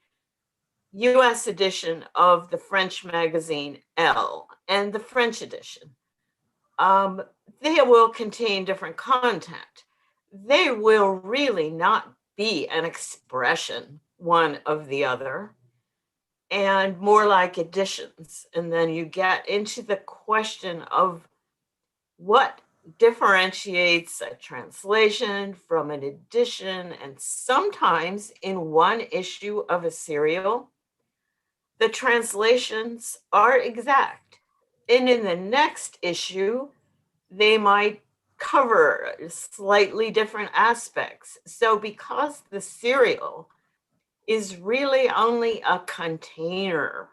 Speaker 4: US edition of the French magazine Elle and the French edition, they will contain different content. They will really not be an expression one of the other, and more like editions. And then you get into the question of what differentiates a translation from an edition. And sometimes in one issue of a serial, the translations are exact. And in the next issue, they might cover slightly different aspects. So because the serial is really only a container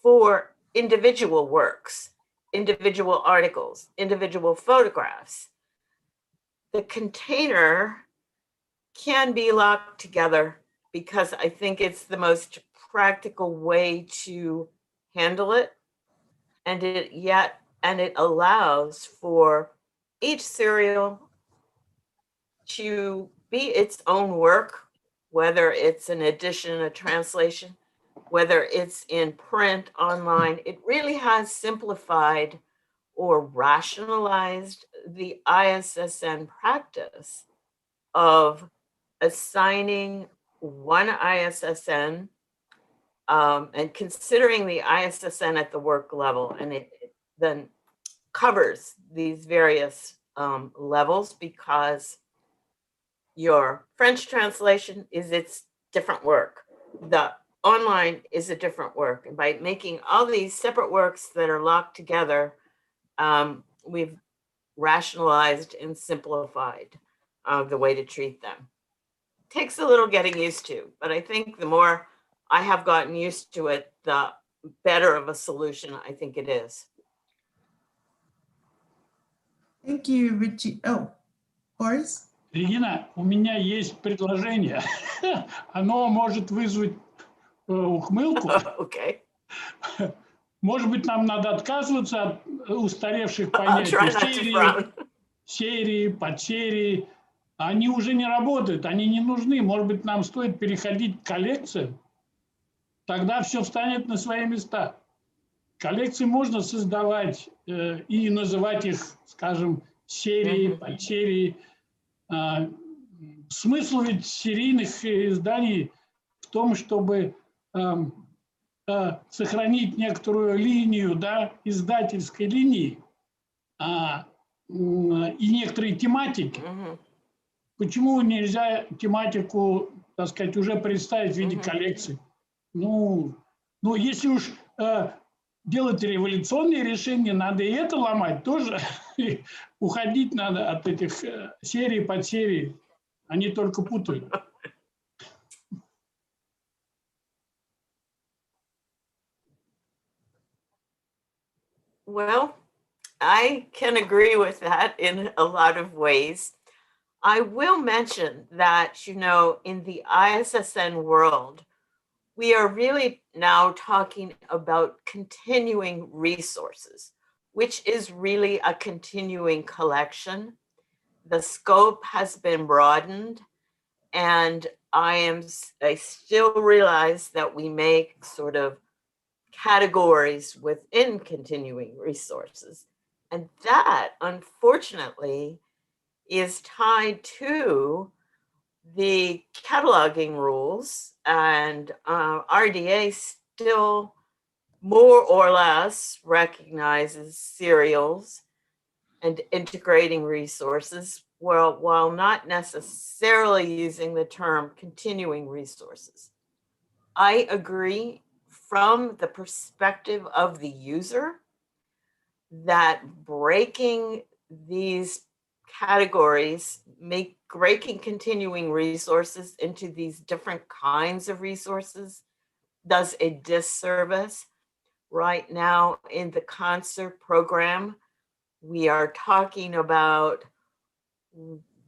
Speaker 4: for individual works, individual articles, individual photographs, the container can be locked together, because I think it's the most practical way to handle it. And it allows for each serial to be its own work, whether it's an edition, a translation, whether it's in print, online. It really has simplified or rationalized the ISSN practice of assigning one ISSN and considering the ISSN at the work level. And it then covers these various levels, because your French translation is its different work. The online is a different work. And by making all these separate works that are locked together, we've rationalized and simplified the way to treat them. Takes a little getting used to, but I think the more I have gotten used to it, the better of a solution I think it is.
Speaker 2: Thank you, Richie. Oh, Boris?
Speaker 6: Регина, у меня есть предложение. Оно может вызвать ухмылку.
Speaker 4: Okay.
Speaker 6: Может быть, нам надо отказываться от устаревших понятий серии, подсерии, они уже не работают, они не нужны. Может быть, нам стоит переходить к коллекциям, тогда все встанет на свои места. Коллекции можно создавать и называть их, скажем, серией, подсерией. Смысл ведь серийных изданий в том, чтобы сохранить некоторую линию, да, издательской линии и некоторые тематики. Почему нельзя тематику, так сказать, уже представить в виде коллекции? Ну, если уж делать революционные решения, надо и это ломать тоже. Уходить надо от этих серий, подсерий. Они только путают.
Speaker 4: Well, I can agree with that in a lot of ways. I will mention that, you know, in the ISSN world, we are really now talking about continuing resources, which is really a continuing collection. The scope has been broadened, and I still realize that we make sort of categories within continuing resources. And that, unfortunately, is tied to the cataloging rules, and RDA still more or less recognizes serials and integrating resources, while not necessarily using the term continuing resources. I agree from the perspective of the user that breaking these categories, breaking continuing resources into these different kinds of resources does a disservice. Right now in the concert program, we are talking about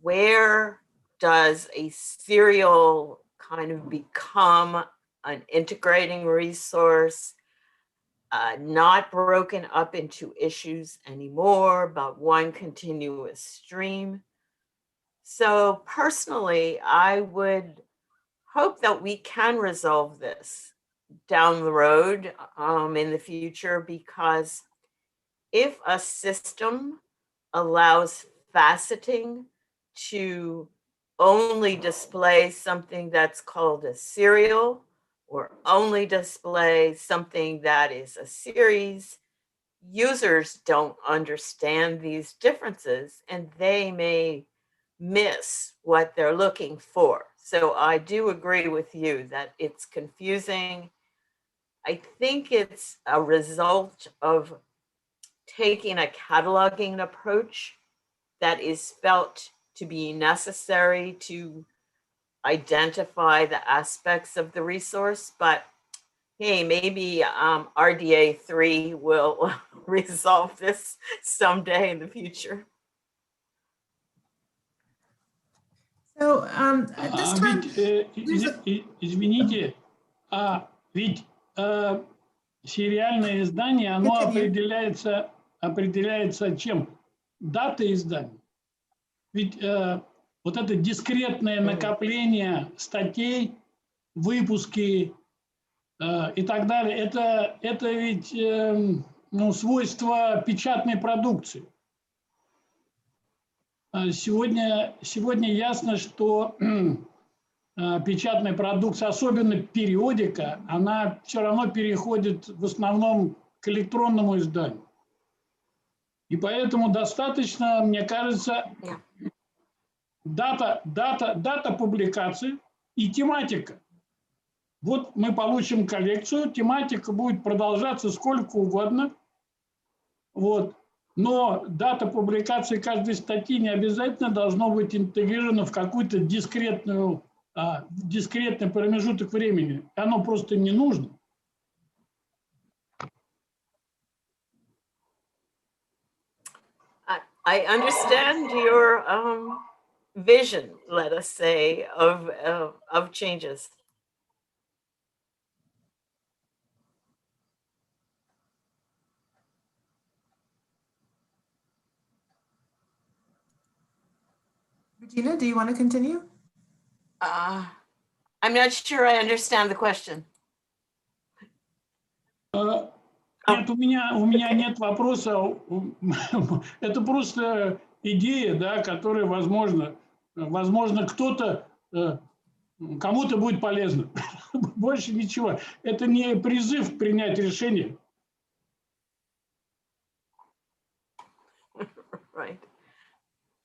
Speaker 4: where does a serial kind of become an integrating resource, not broken up into issues anymore, but one continuous stream. So personally, I would hope that we can resolve this down the road in the future, because if a system allows faceting to only display something that's called a serial, or only display something that is a series, users don't understand these differences and they may miss what they're looking for. So I do agree with you that it's confusing. I think it's a result of taking a cataloging approach that is felt to be necessary to identify the aspects of the resource, but hey, maybe RDA 3 will resolve this someday in the future.
Speaker 2: So at this time,
Speaker 6: Извините, ведь сериальное издание, оно определяется чем? Датой издания. Ведь вот это дискретное накопление статей, выпуски и так далее, это ведь свойство печатной продукции. Сегодня ясно, что печатная продукция, особенно периодика, она все равно переходит в основном к электронному изданию. И поэтому достаточно, мне кажется, дата публикации и тематика. Вот мы получим коллекцию, тематика будет продолжаться сколько угодно. Вот. Но дата публикации каждой статьи не обязательно должно быть интегрировано в какой-то дискретный промежуток времени. Оно просто не нужно.
Speaker 4: I understand your vision, let us say, of changes.
Speaker 2: Regina, do you want to continue?
Speaker 4: I'm not sure I understand the question.
Speaker 6: Нет, у меня нет вопроса. Это просто идея, да, которая, возможно, кто-то, кому-то будет полезно. Больше ничего. Это не призыв принять решение.
Speaker 4: Right.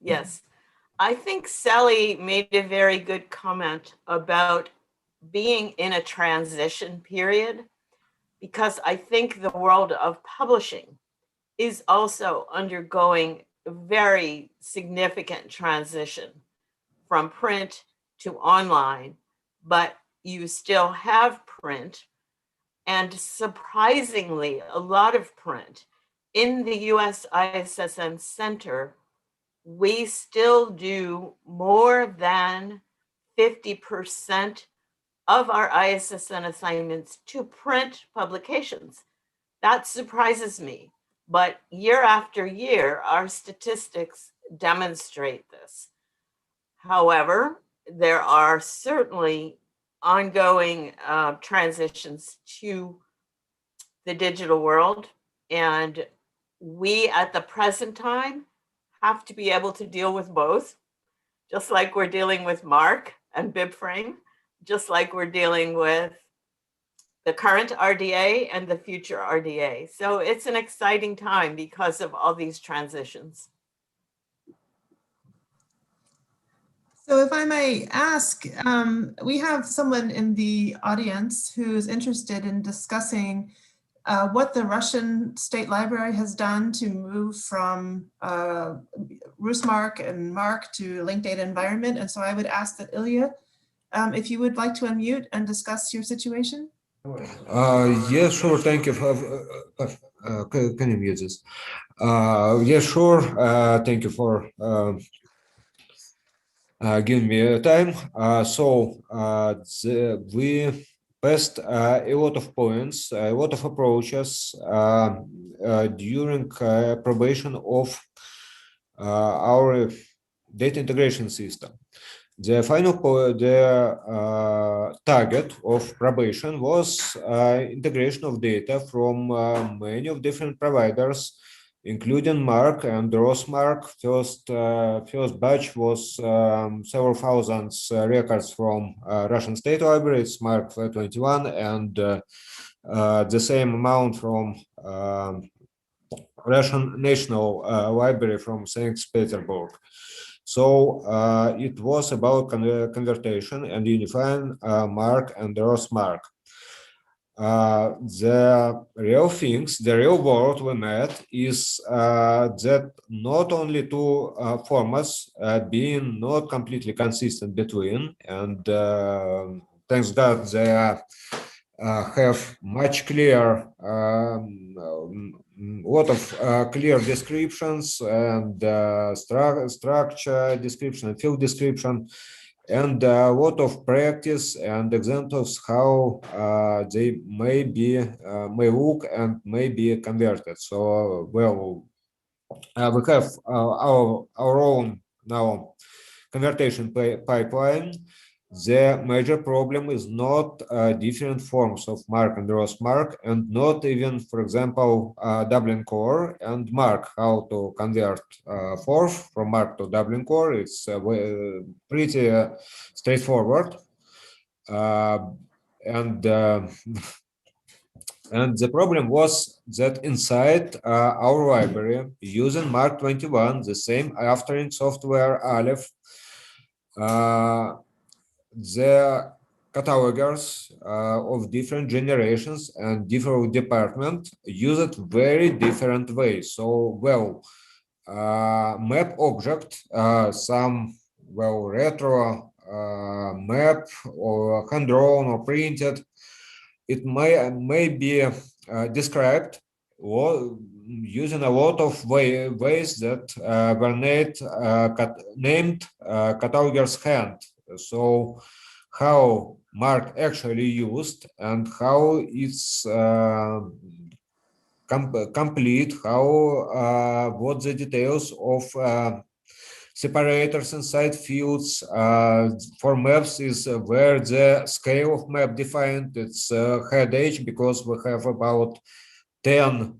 Speaker 4: Yes. I think Sally made a very good comment about being in a transition period, because I think the world of publishing is also undergoing a very significant transition from print to online, but you still have print, and surprisingly, a lot of print. In the US ISSN Center, we still do more than 50% of our ISSN assignments to print publications. That surprises me, but year after year, our statistics demonstrate this. However, there are certainly ongoing transitions to the digital world, and we at the present time have to be able to deal with both, just like we're dealing with MARC and BibFrame, just like we're dealing with the current RDA and the future RDA. So it's an exciting time because of all these transitions.
Speaker 2: So if I may ask, we have someone in the audience who's interested in discussing what the Russian State Library has done to move from RusMarc and MARC to linked data environment. And so I would ask that Ilya, if you would like to unmute and discuss your situation.
Speaker 8: Yeah, sure. Thank you. Can you mute this? Yeah, sure. Thank you for giving me time. We passed a lot of points, a lot of approaches during probation of our data integration system. The final target of probation was integration of data from many of different providers, including MARC and RosMarc. First batch was several thousand records from Russian State Library, it's MARC 21, and the same amount from Russian National Library from St. Petersburg. So it was about conversion and unifying MARC and RosMarc. The real things, the real world we met is that not only two formats being not completely consistent between, and thanks God they have much clear, lot of clear descriptions and structure description and field description, and a lot of practice and examples how they may look and may be converted. So, well, we have our own now conversion pipeline. The major problem is not different forms of MARC and RosMarc, and not even, for example, Dublin Core and MARC, how to convert forth from MARC to Dublin Core. It's pretty straightforward. And the problem was that inside our library, using MARC 21, the same authoring software Aleph, the catalogers of different generations and different departments use it very different ways. So, well, map object, some, well, retro map or hand-drawn or printed, it may be described using a lot of ways that were named catalogers hand. So how MARC actually used and how it's complete, how what the details of separators inside fields. For maps is where the scale of map defined. It's head H because we have about 10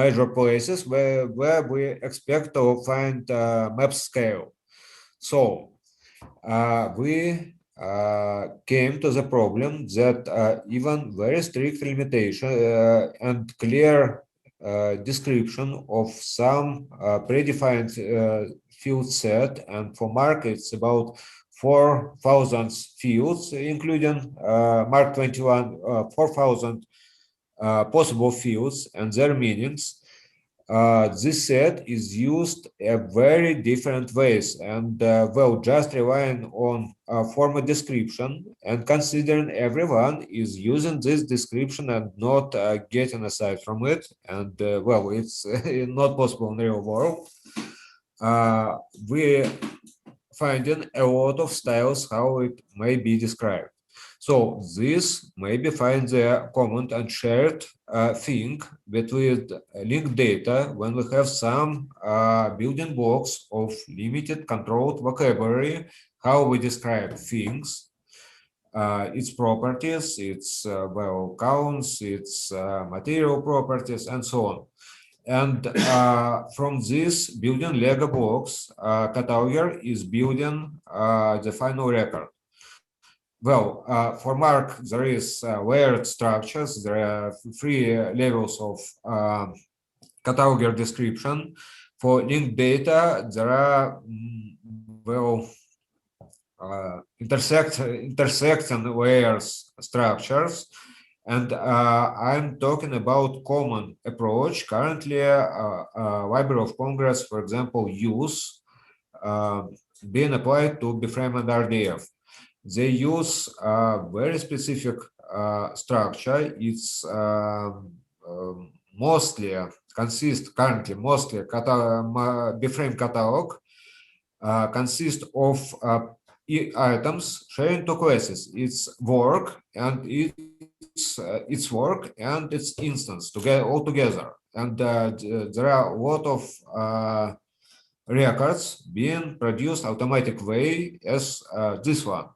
Speaker 8: major places where we expect to find map scale. So we came to the problem that even very strict limitation and clear description of some predefined field set, and for MARC it's about 4,000 fields, including MARC 21, 4,000 possible fields and their meanings. This set is used in very different ways, and well, just relying on formal description and considering everyone is using this description and not getting aside from it, and well, it's not possible in the real world. We finding a lot of styles how it may be described. So this maybe find the common and shared thing between linked data when we have some building blocks of limited controlled vocabulary, how we describe things, its properties, its well counts, its material properties, and so on. And from this building Lego blocks, cataloger is building the final record. Well, for MARC, there is layered structures. There are 3 levels of cataloger description. For linked data, there are well intersecting layers structures. And I'm talking about common approach. Currently, Library of Congress, for example, use being applied to BFrame and RDF. They use very specific structure. It's mostly consists currently mostly BFrame catalog consists of items sharing 2 classes. It's work and its work and its instance together all together. And there are a lot of records being produced automatic way as this one.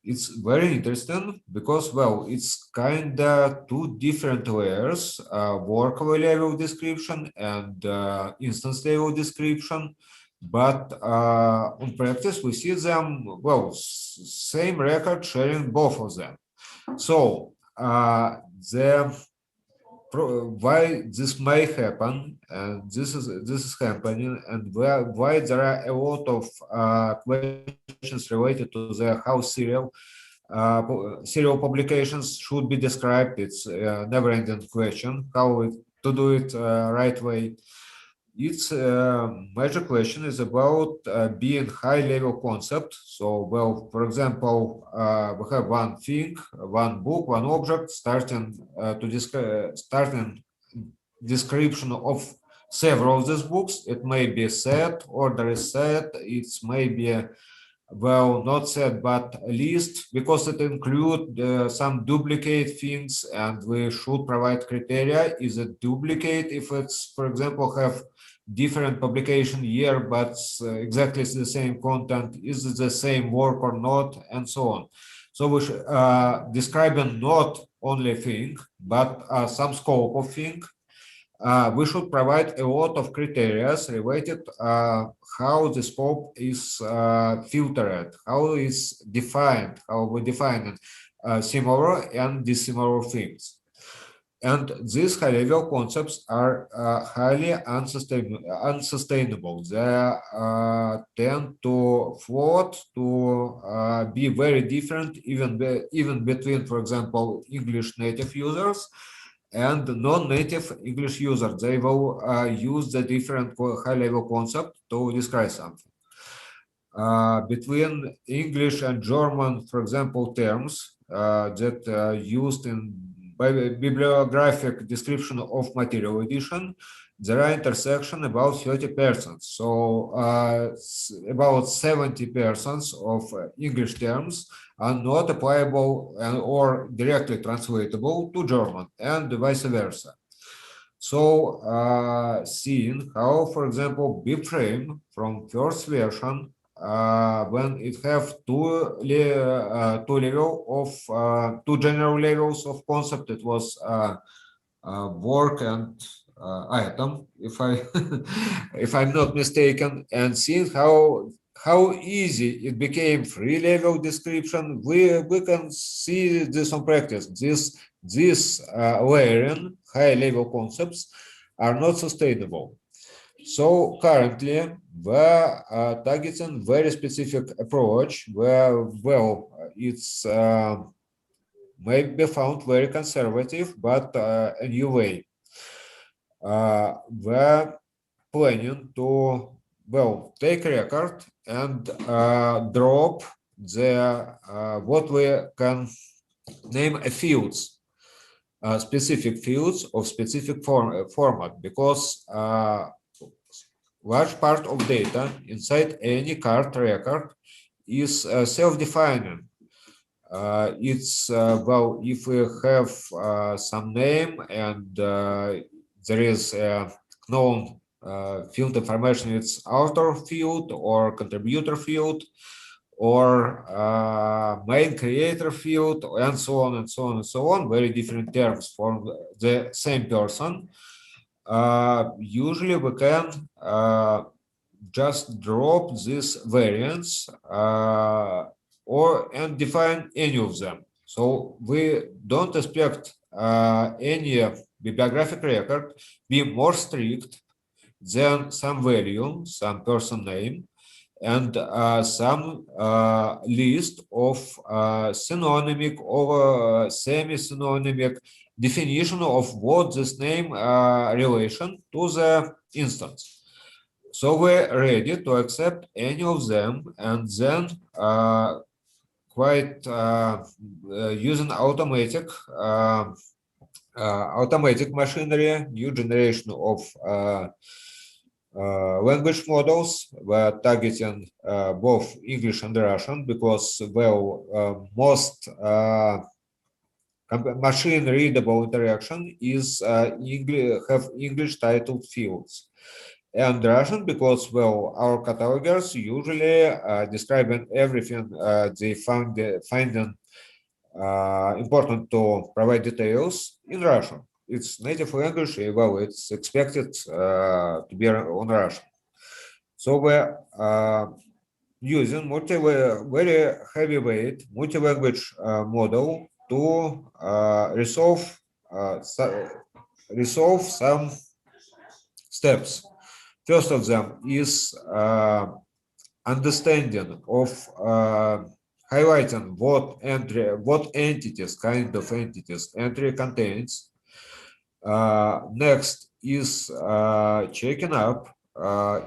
Speaker 8: It's very interesting because, well, it's kind of 2 different layers, work level description and instance level description. But on practice, we see them, well, same record sharing both of them. So why this may happen, and this is happening, and why there are a lot of questions related to the how serial publications should be described. It's a never-ending question how to do it right way. Its major question is about being high-level concept. So, well, for example, we have one thing, one book, one object, starting description of several of these books. It may be set, order is set. It's maybe well not set, but list, because it includes some duplicate things, and we should provide criteria. Is it duplicate if it's, for example, have different publication year, but exactly the same content? Is it the same work or not, and so on. So we should describing not only thing, but some scope of thing. We should provide a lot of criteria related how the scope is filtered, how is defined, how we define similar and dissimilar things. And these high-level concepts are highly unsustainable. They tend to float, to be very different, even between, for example, English native users and non-native English users. They will use the different high-level concept to describe something. Between English and German, for example, terms that used in bibliographic description of material edition, there are intersection about 30%. So about 70% of English terms are not applicable or directly translatable to German, and vice versa. So seeing how, for example, bframe from first version, when it have two general levels of concept, it was work and item, if if I'm not mistaken, and seeing how easy it became free level description, we can see this on practice. This layering high level concepts are not sustainable. So currently we're targeting very specific approach where, well, it's may be found very conservative, but a new way. We're planning to, well, take record and drop the what we can name a fields, specific fields of specific format, because large part of data inside any card record is self-defining. It's well, if we have some name and there is a known field information, it's author field or contributor field or main creator field, and so on and so on and so on. Very different terms for the same person. Usually we can just drop these variants and define any of them. So we don't expect any bibliographic record be more strict than some value, some person name, and some list of synonymic or semi-synonymic definition of what this name relation to the instance. So we're ready to accept any of them, and then quite using automatic machinery, new generation of language models. We're targeting both English and Russian because, well, most machine readable interaction is have English titled fields, and Russian because, well, our catalogers usually describing everything they find important to provide details in Russian. It's native language, well, it's expected to be on Russian. So we're using very heavyweight multi-language model to resolve some steps. First of them is understanding of highlighting what entities, kind of entities, entry contains. Next is checking up,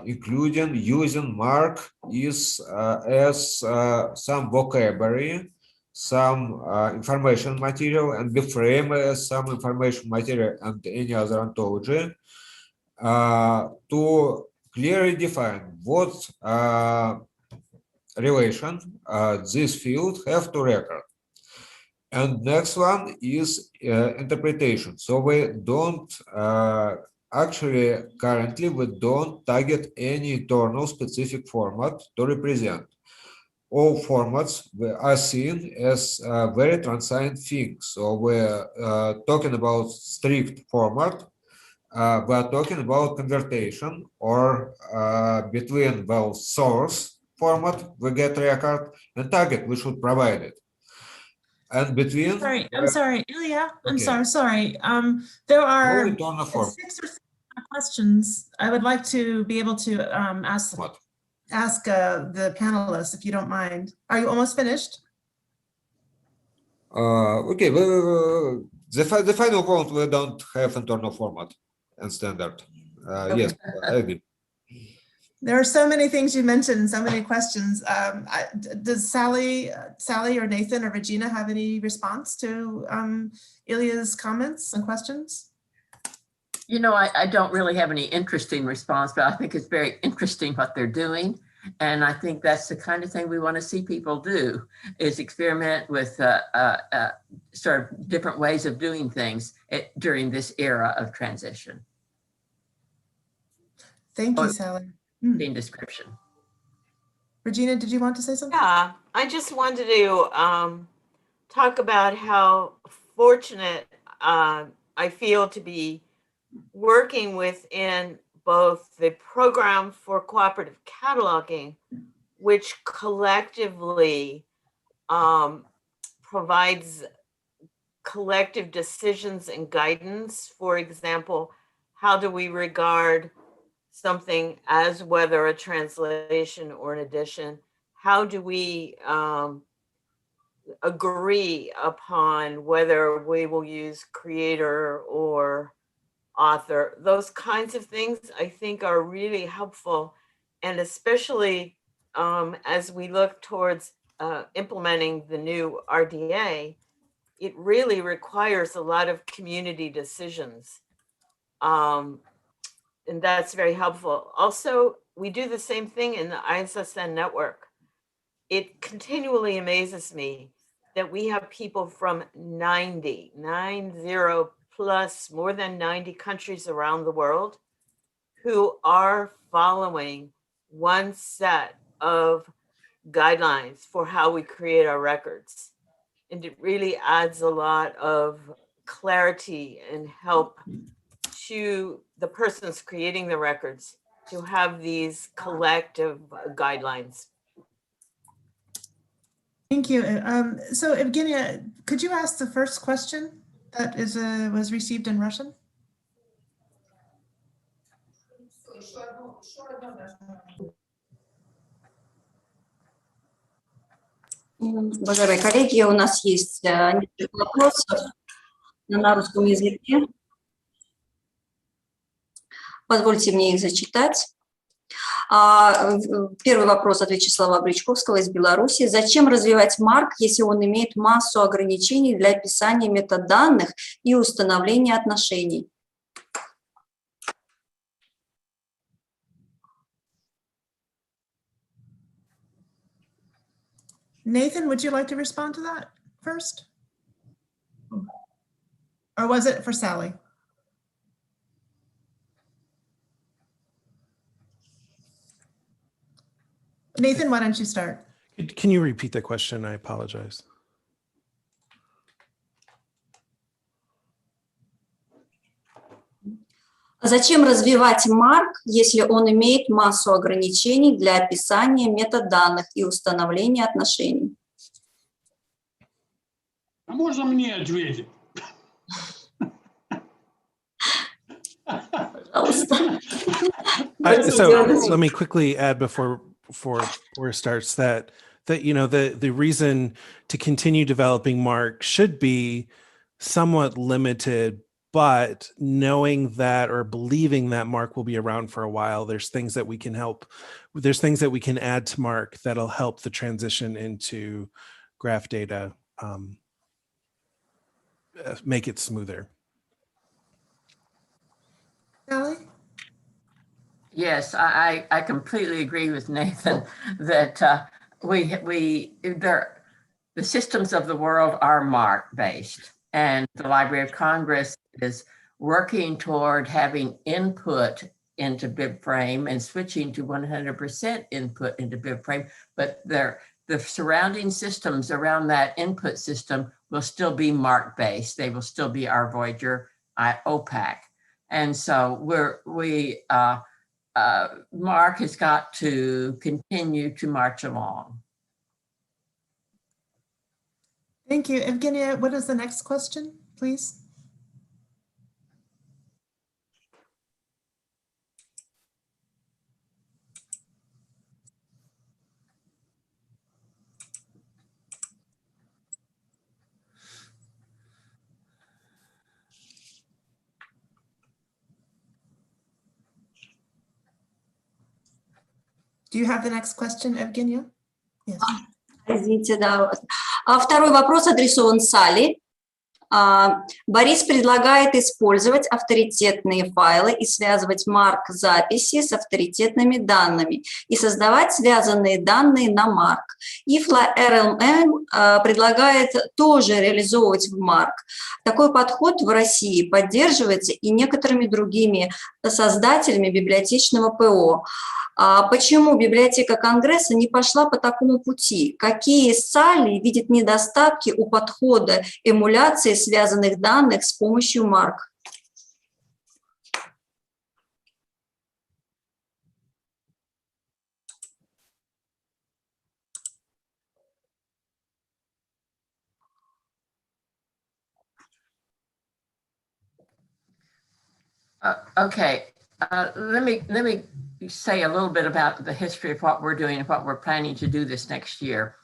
Speaker 8: including using mark is as some vocabulary, some information material, and bframe as some information material and any other ontology, to clearly define what relation this field have to record. And next one is interpretation. So we don't actually currently we don't target any internal specific format to represent. All formats are seen as very transient things. So we're talking about strict format. We're talking about conversion or between, well, source format we get record and target we should provide it. And between
Speaker 2: I'm sorry, Ilya. I'm
Speaker 8: okay.
Speaker 2: sorry. There are 6 or 7 questions. I would like to be able to ask the panelists, if you don't mind. Are you almost finished?
Speaker 8: Okay. The final point, we don't have internal format and standard. Okay. Yes, I agree.
Speaker 2: There are so many things you mentioned, so many questions. Does Sally or Nathan or Regina have any response to Ilya's comments and questions?
Speaker 3: You know, I don't really have any interesting response, but I think it's very interesting what they're doing. And I think that's the kind of thing we want to see people do, is experiment with sort of different ways of doing things during this era of transition.
Speaker 2: Thank you, Sally.
Speaker 3: In description.
Speaker 2: Regina, did you want to say something?
Speaker 4: Yeah, I just wanted to talk about how fortunate I feel to be working within both the program for cooperative cataloging, which collectively provides collective decisions and guidance. For example, how do we regard something as whether a translation or an edition? How do we agree upon whether we will use creator or author? Those kinds of things I think are really helpful. And especially as we look towards implementing the new RDA, it really requires a lot of community decisions. And that's very helpful. Also, we do the same thing in the ISSN network. It continually amazes me that we have people from 90 plus, more than 90 countries around the world who are following one set of guidelines for how we create our records. And it really adds a lot of clarity and help to the persons creating the records to have these collective guidelines.
Speaker 2: Thank you. So Evgenia, could you ask the first question that was received in Russian?
Speaker 9: Уважаемые коллеги, у нас есть несколько вопросов на русском языке. Позвольте мне их зачитать. Первый вопрос от Вячеслава Бричковского из Беларуси. Зачем развивать МАРК, если он имеет массу ограничений для описания метаданных и установления отношений?
Speaker 2: Nathan, would you like to respond to that first? Or was it for Sally? Nathan, why don't you start?
Speaker 5: Can you repeat the question? I apologize.
Speaker 9: Зачем развивать МАРК, если он имеет массу ограничений для описания метаданных и установления отношений?
Speaker 6: А можно мне ответить?
Speaker 9: Пожалуйста.
Speaker 5: So let me quickly add before it starts that you know the reason to continue developing MARC should be somewhat limited, but knowing that or believing that MARC will be around for a while, there's things that we can add to MARC that'll help the transition into graph data, make it smoother.
Speaker 2: Sally?
Speaker 3: Yes, I completely agree with Nathan that the systems of the world are MARC based, and the Library of Congress is working toward having input into BibFrame and switching to 100% input into BibFrame, but the surrounding systems around that input system will still be MARC based. They will still be our Voyager OPAC. And so MARC has got to continue to march along.
Speaker 2: Thank you. Evgenia, what is the next question, please? Do you have the next question, Evgenia? Yes.
Speaker 9: Извините, да. Второй вопрос адресован Салли. Борис предлагает использовать авторитетные файлы и связывать марк-записи с авторитетными данными и создавать связанные данные на марк. ИФЛА РЛМ предлагает тоже реализовывать в марк. Такой подход в России поддерживается и некоторыми другими создателями библиотечного ПО. Почему библиотека Конгресса не пошла по такому пути? Какие САЛИ видят недостатки у подхода эмуляции связанных данных с помощью марк?
Speaker 3: Okay, let me say a little bit about the history of what we're doing and what we're planning to do this next year.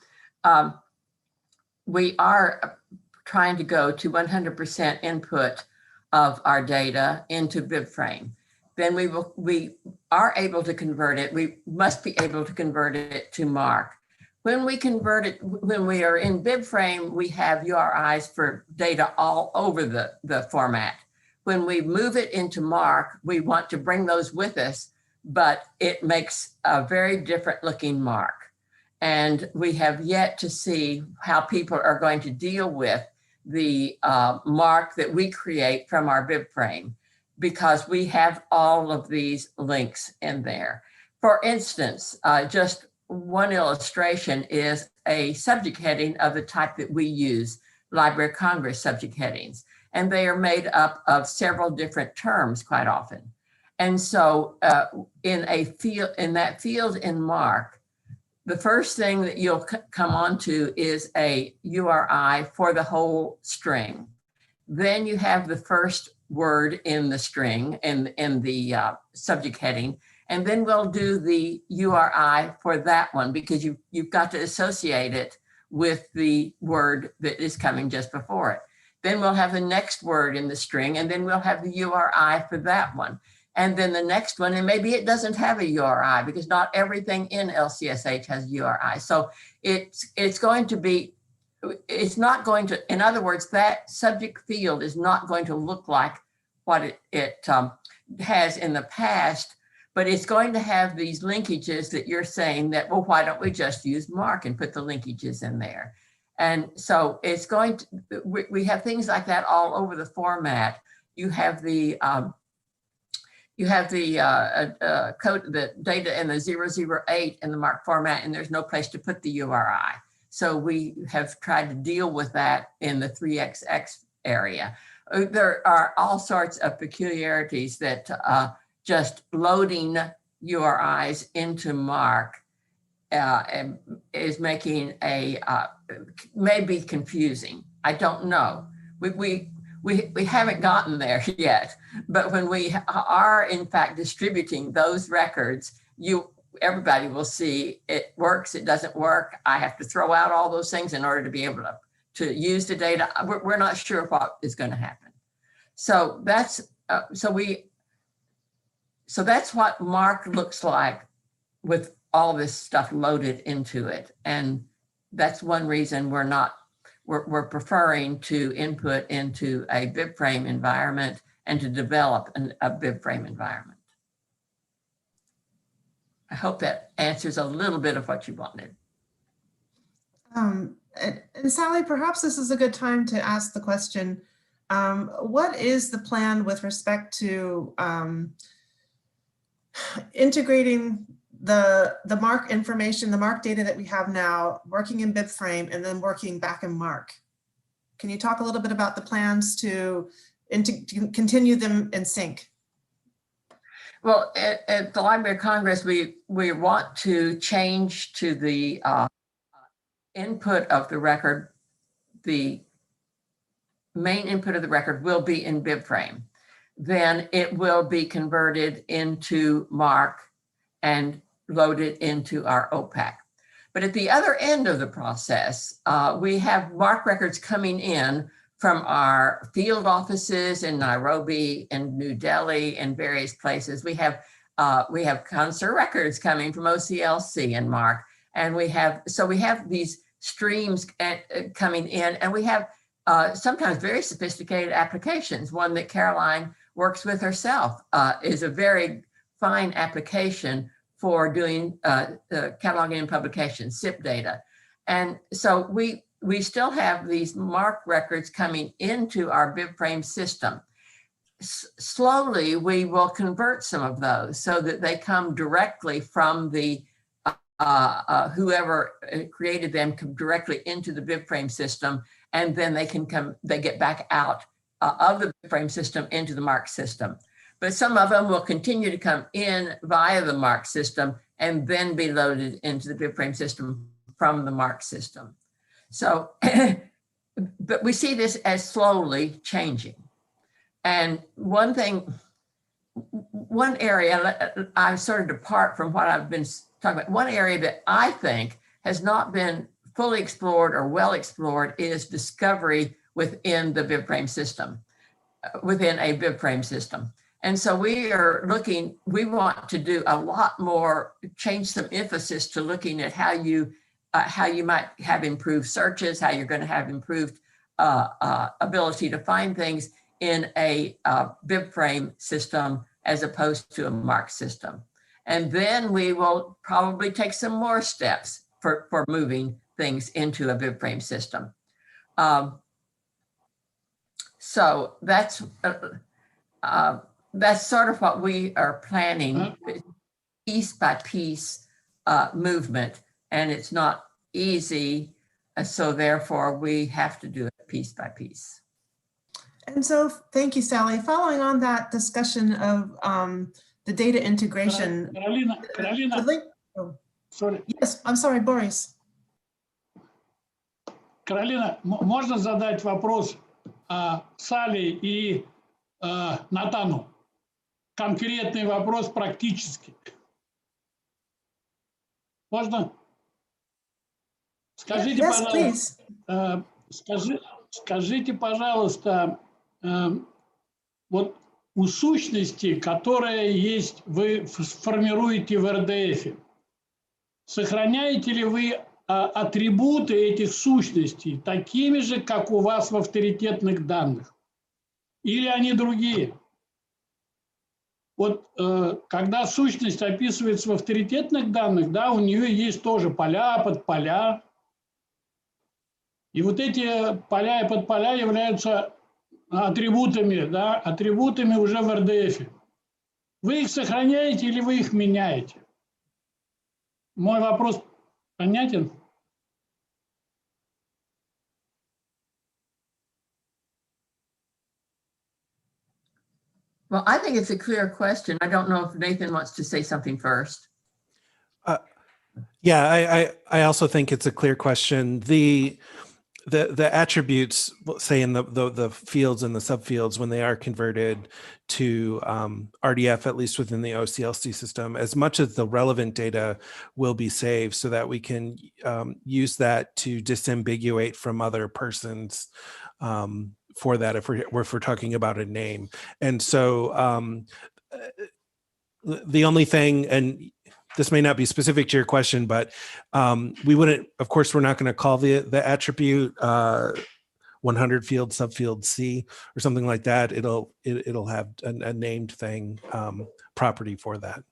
Speaker 3: We are trying to go to 100% input of our data into BibFrame. Then we are able to convert it. We must be able to convert it to MARC. When we convert it, when we are in BibFrame, we have URIs for data all over the format. When we move it into MARC, we want to bring those with us, but it makes a very different looking MARC. And we have yet to see how people are going to deal with the MARC that we create from our BibFrame, because we have all of these links in there. For instance, just one illustration is a subject heading of the type that we use, Library of Congress subject headings. And they are made up of several different terms quite often. And so in that field in MARC, the first thing that you'll come onto is a URI for the whole string. Then you have the first word in the string in the subject heading, and then we'll do the URI for that one, because you've got to associate it with the word that is coming just before it. Then we'll have the next word in the string, and then we'll have the URI for that one. And then the next one, and maybe it doesn't have a URI because not everything in LCSH has URI. So it's going to be, it's not going to, in other words, that subject field is not going to look like what it has in the past, but it's going to have these linkages that you're saying that, well, why don't we just use MARC and put the linkages in there? And so it's going to, we have things like that all over the format. You have the code, the data in the 008 in the MARC format, and there's no place to put the URI. So we have tried to deal with that in the 3XX area. There are all sorts of peculiarities that just loading URIs into MARC is making maybe confusing. I don't know. We haven't gotten there yet, but when we are in fact distributing those records, everybody will see it works, it doesn't work. I have to throw out all those things in order to be able to use the data. We're not sure what is going to happen. So that's what MARC looks like with all this stuff loaded into it. And that's one reason we're preferring to input into a BibFrame environment and to develop a BibFrame environment. I hope that answers a little bit of what you wanted.
Speaker 2: And Sally, perhaps this is a good time to ask the question, what is the plan with respect to integrating the MARC information, the MARC data that we have now, working in BibFrame and then working back in MARC? Can you talk a little bit about the plans to continue them in sync?
Speaker 3: Well, at the Library of Congress, we want to change to the input of the record. The main input of the record will be in BibFrame. Then it will be converted into MARC and loaded into our OPAC. But at the other end of the process, we have MARC records coming in from our field offices in Nairobi and New Delhi and various places. We have concert records coming from OCLC and MARC, and we have these streams coming in, and we have sometimes very sophisticated applications. One that Caroline works with herself is a very fine application for doing cataloging and publication, SIP data. And so we still have these MARC records coming into our BibFrame system. Slowly, we will convert some of those so that they come directly from the whoever created them come directly into the BibFrame system, and then they get back out of the BibFrame system into the MARC system. But some of them will continue to come in via the MARC system and then be loaded into the BibFrame system from the MARC system. So, but we see this as slowly changing. And one area, I sort of depart from what I've been talking about. One area that I think has not been fully explored or well explored is discovery within the BibFrame system, within a BibFrame system. And so we want to do a lot more, change some emphasis to looking at how you might have improved searches, how you're going to have improved ability to find things in a BibFrame system as opposed to a MARC system. And then we will probably take some more steps for moving things into a BibFrame system. So that's sort of what we are planning, piece by piece movement, and it's not easy, so therefore we have to do it piece by piece.
Speaker 2: And so, thank you, Sally. Following on that discussion of the data integration.
Speaker 6: Carolina,
Speaker 2: Oh.
Speaker 6: sorry.
Speaker 2: Yes, I'm sorry, Boris.
Speaker 6: Каролина, можно задать вопрос Салли и Натану? Конкретный вопрос практически. Можно? Скажите,
Speaker 2: Yes,
Speaker 6: пожалуйста, скажите, пожалуйста, вот у сущности, которые есть, вы формируете в РДФ, сохраняете ли вы атрибуты этих сущностей такими же, как у вас в авторитетных данных? Или они другие? Вот когда сущность описывается в авторитетных данных, да, у нее есть тоже поля, подполя. И вот эти поля и подполя являются атрибутами, да, атрибутами уже в РДФ. Вы их сохраняете или вы их меняете? Мой вопрос понятен?
Speaker 3: Well, I think it's a clear question. I don't know if Nathan wants to say something first.
Speaker 5: Yeah, I also think it's a clear question. The attributes, say in the fields and the subfields, when they are converted to RDF, at least within the OCLC system, as much as the relevant data will be saved so that we can use that to disambiguate from other persons for that if we're talking about a name. And so the only thing, and this may not be specific to your question, but we wouldn't, of course, we're not going to call the attribute 100 field subfield C or something like that. It'll have a named thing property for that.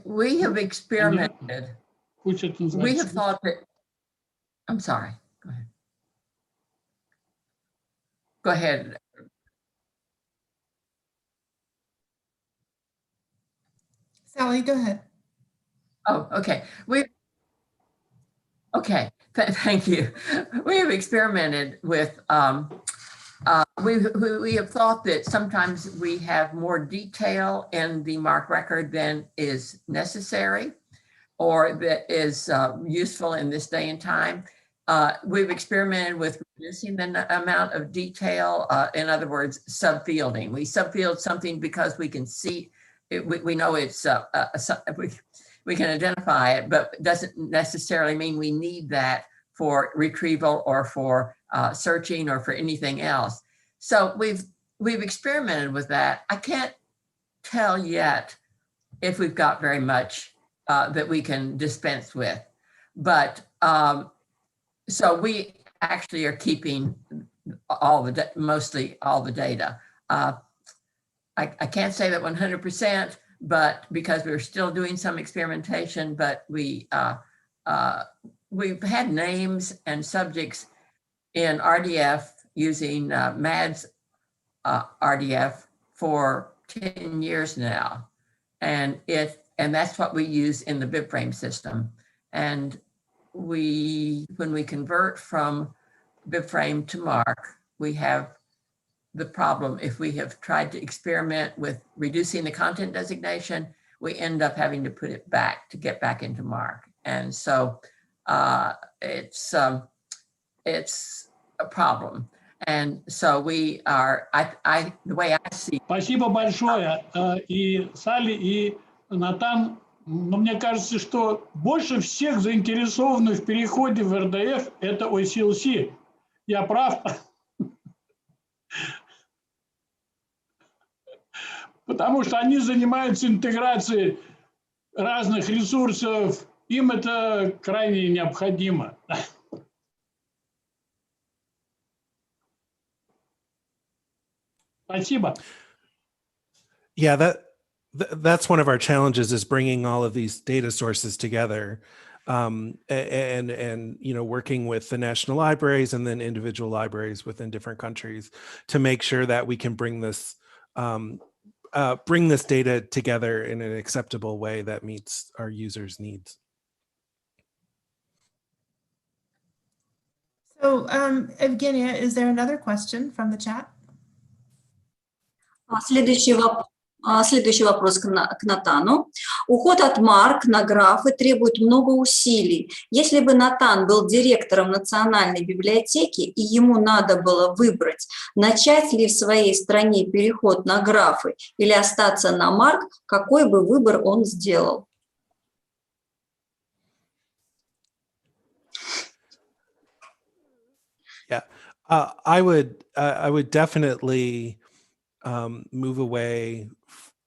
Speaker 3: We have experimented. We have thought that, I'm sorry, go ahead. Go ahead.
Speaker 2: Sally, go ahead.
Speaker 3: Oh, okay. Thank you. We have experimented with, we have thought that sometimes we have more detail in the MARC record than is necessary or that is useful in this day and time. We've experimented with reducing the amount of detail, in other words, subfielding. We subfield something because we can see, we know it's, we can identify it, but it doesn't necessarily mean we need that for retrieval or for searching or for anything else. So we've experimented with that. I can't tell yet if we've got very much that we can dispense with. But so we actually are keeping mostly all the data. I can't say that 100%, but because we're still doing some experimentation, but we've had names and subjects in RDF using MADS RDF for 10 years now. And that's what we use in the BibFrame system. And when we convert from BibFrame to MARC, we have the problem. If we have tried to experiment with reducing the content designation, we end up having to put it back to get back into MARC. And so it's a problem. And so we are, the way I see.
Speaker 6: Спасибо большое и Салли, и Натан. Но мне кажется, что больше всех заинтересованы в переходе в РДФ это OCLC. Я прав? Потому что они занимаются интеграцией разных ресурсов. Им это крайне необходимо. Спасибо.
Speaker 5: Yeah, that's one of our challenges, is bringing all of these data sources together, and working with the national libraries and then individual libraries within different countries to make sure that we can bring this data together in an acceptable way that meets our users' needs.
Speaker 2: So, Evgenia, is there another question from the chat?
Speaker 9: Следующий вопрос к Натану. Уход от МАРК на графы требует много усилий. Если бы Натан был директором национальной библиотеки и ему надо было выбрать, начать ли в своей стране переход на графы или остаться на МАРК, какой бы выбор он сделал?
Speaker 5: Yeah, I would definitely move away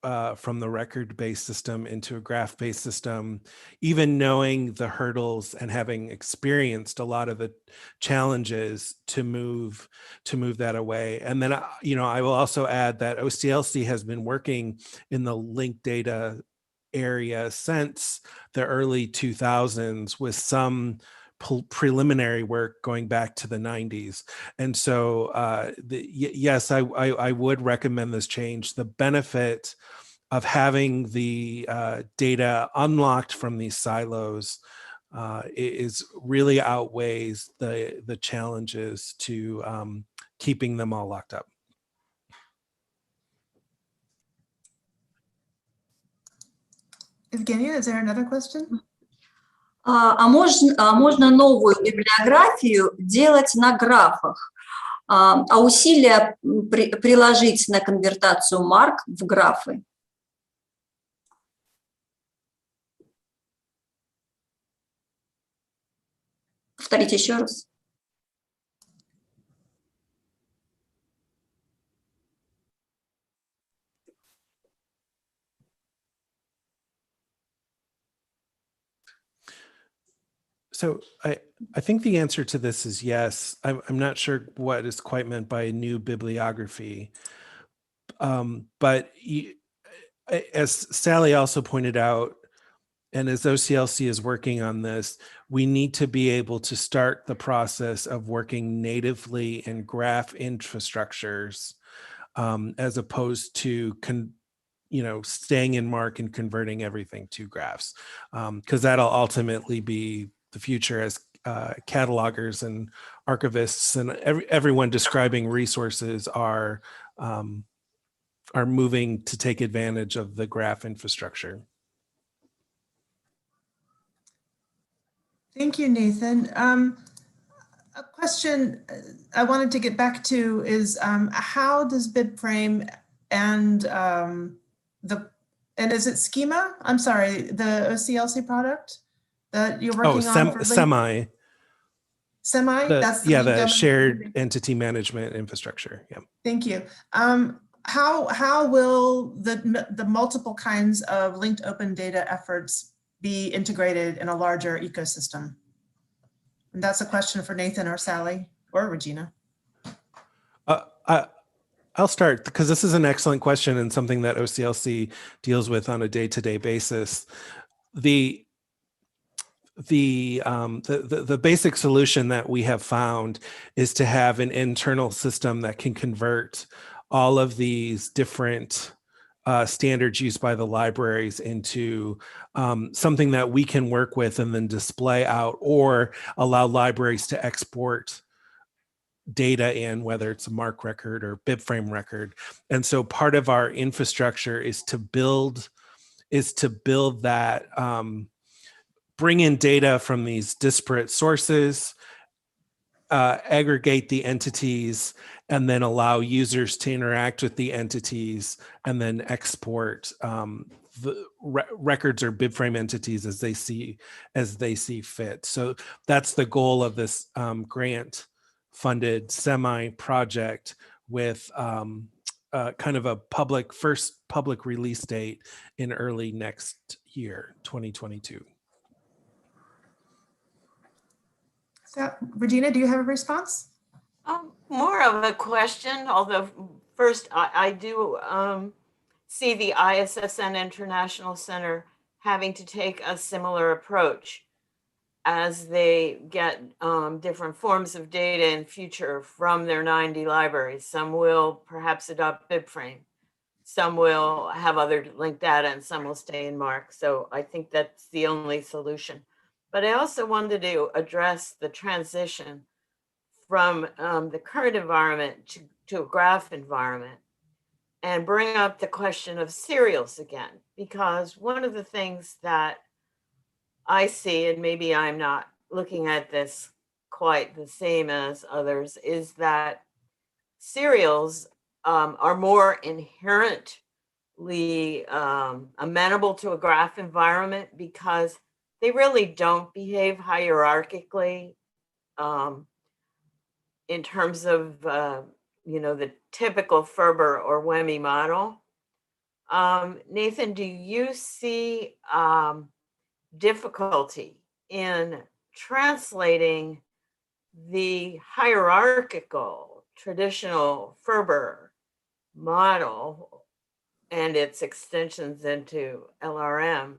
Speaker 5: from the record-based system into a graph-based system, even knowing the hurdles and having experienced a lot of the challenges to move that away. And then, I will also add that OCLC has been working in the linked data area since the early 2000s with some preliminary work going back to the 90s. And so yes, I would recommend this change. The benefit of having the data unlocked from these silos is really outweighs the challenges to keeping them all locked up.
Speaker 2: Evgenia, is there another question?
Speaker 9: А можно новую библиографию делать на графах, а усилия приложить на конвертацию марк в графы? Повторите еще раз.
Speaker 5: So I think the answer to this is yes. I'm not sure what is quite meant by a new bibliography. But as Sally also pointed out, and as OCLC is working on this, we need to be able to start the process of working natively in graph infrastructures, as opposed to staying in MARC and converting everything to graphs, because that'll ultimately be the future as catalogers and archivists and everyone describing resources are moving to take advantage of the graph infrastructure.
Speaker 2: Thank you, Nathan. A question I wanted to get back to is how does BibFrame and is it Schema? I'm sorry, the OCLC product that you're working on? For
Speaker 5: Semi.
Speaker 2: Semi?
Speaker 5: That's the shared entity management infrastructure. Yeah.
Speaker 2: Thank you. How will the multiple kinds of linked open data efforts be integrated in a larger ecosystem? And that's a question for Nathan or Sally or Regina.
Speaker 5: I'll start because this is an excellent question and something that OCLC deals with on a day-to-day basis. The basic solution that we have found is to have an internal system that can convert all of these different standards used by the libraries into something that we can work with and then display out, or allow libraries to export data in, whether it's a MARC record or BibFrame record. And so part of our infrastructure is to build that, bring in data from these disparate sources, aggregate the entities, and then allow users to interact with the entities, and then export the records or BibFrame entities as they see fit. So that's the goal of this grant funded semi-project with kind of a first public release date in early next year, 2022.
Speaker 2: So, Regina, do you have a response?
Speaker 4: More of a question, although first I do see the ISSN International Center having to take a similar approach as they get different forms of data in future from their 90 libraries. Some will perhaps adopt BibFrame, some will have other linked data, and some will stay in MARC. So I think that's the only solution. But I also wanted to address the transition from the current environment to a graph environment and bring up the question of serials again, because one of the things that I see, and maybe I'm not looking at this quite the same as others, is that serials are more inherently amenable to a graph environment because they really don't behave hierarchically in terms of the typical Ferber or WEMI model. Nathan, do you see difficulty in translating the hierarchical traditional Ferber model and its extensions into LRM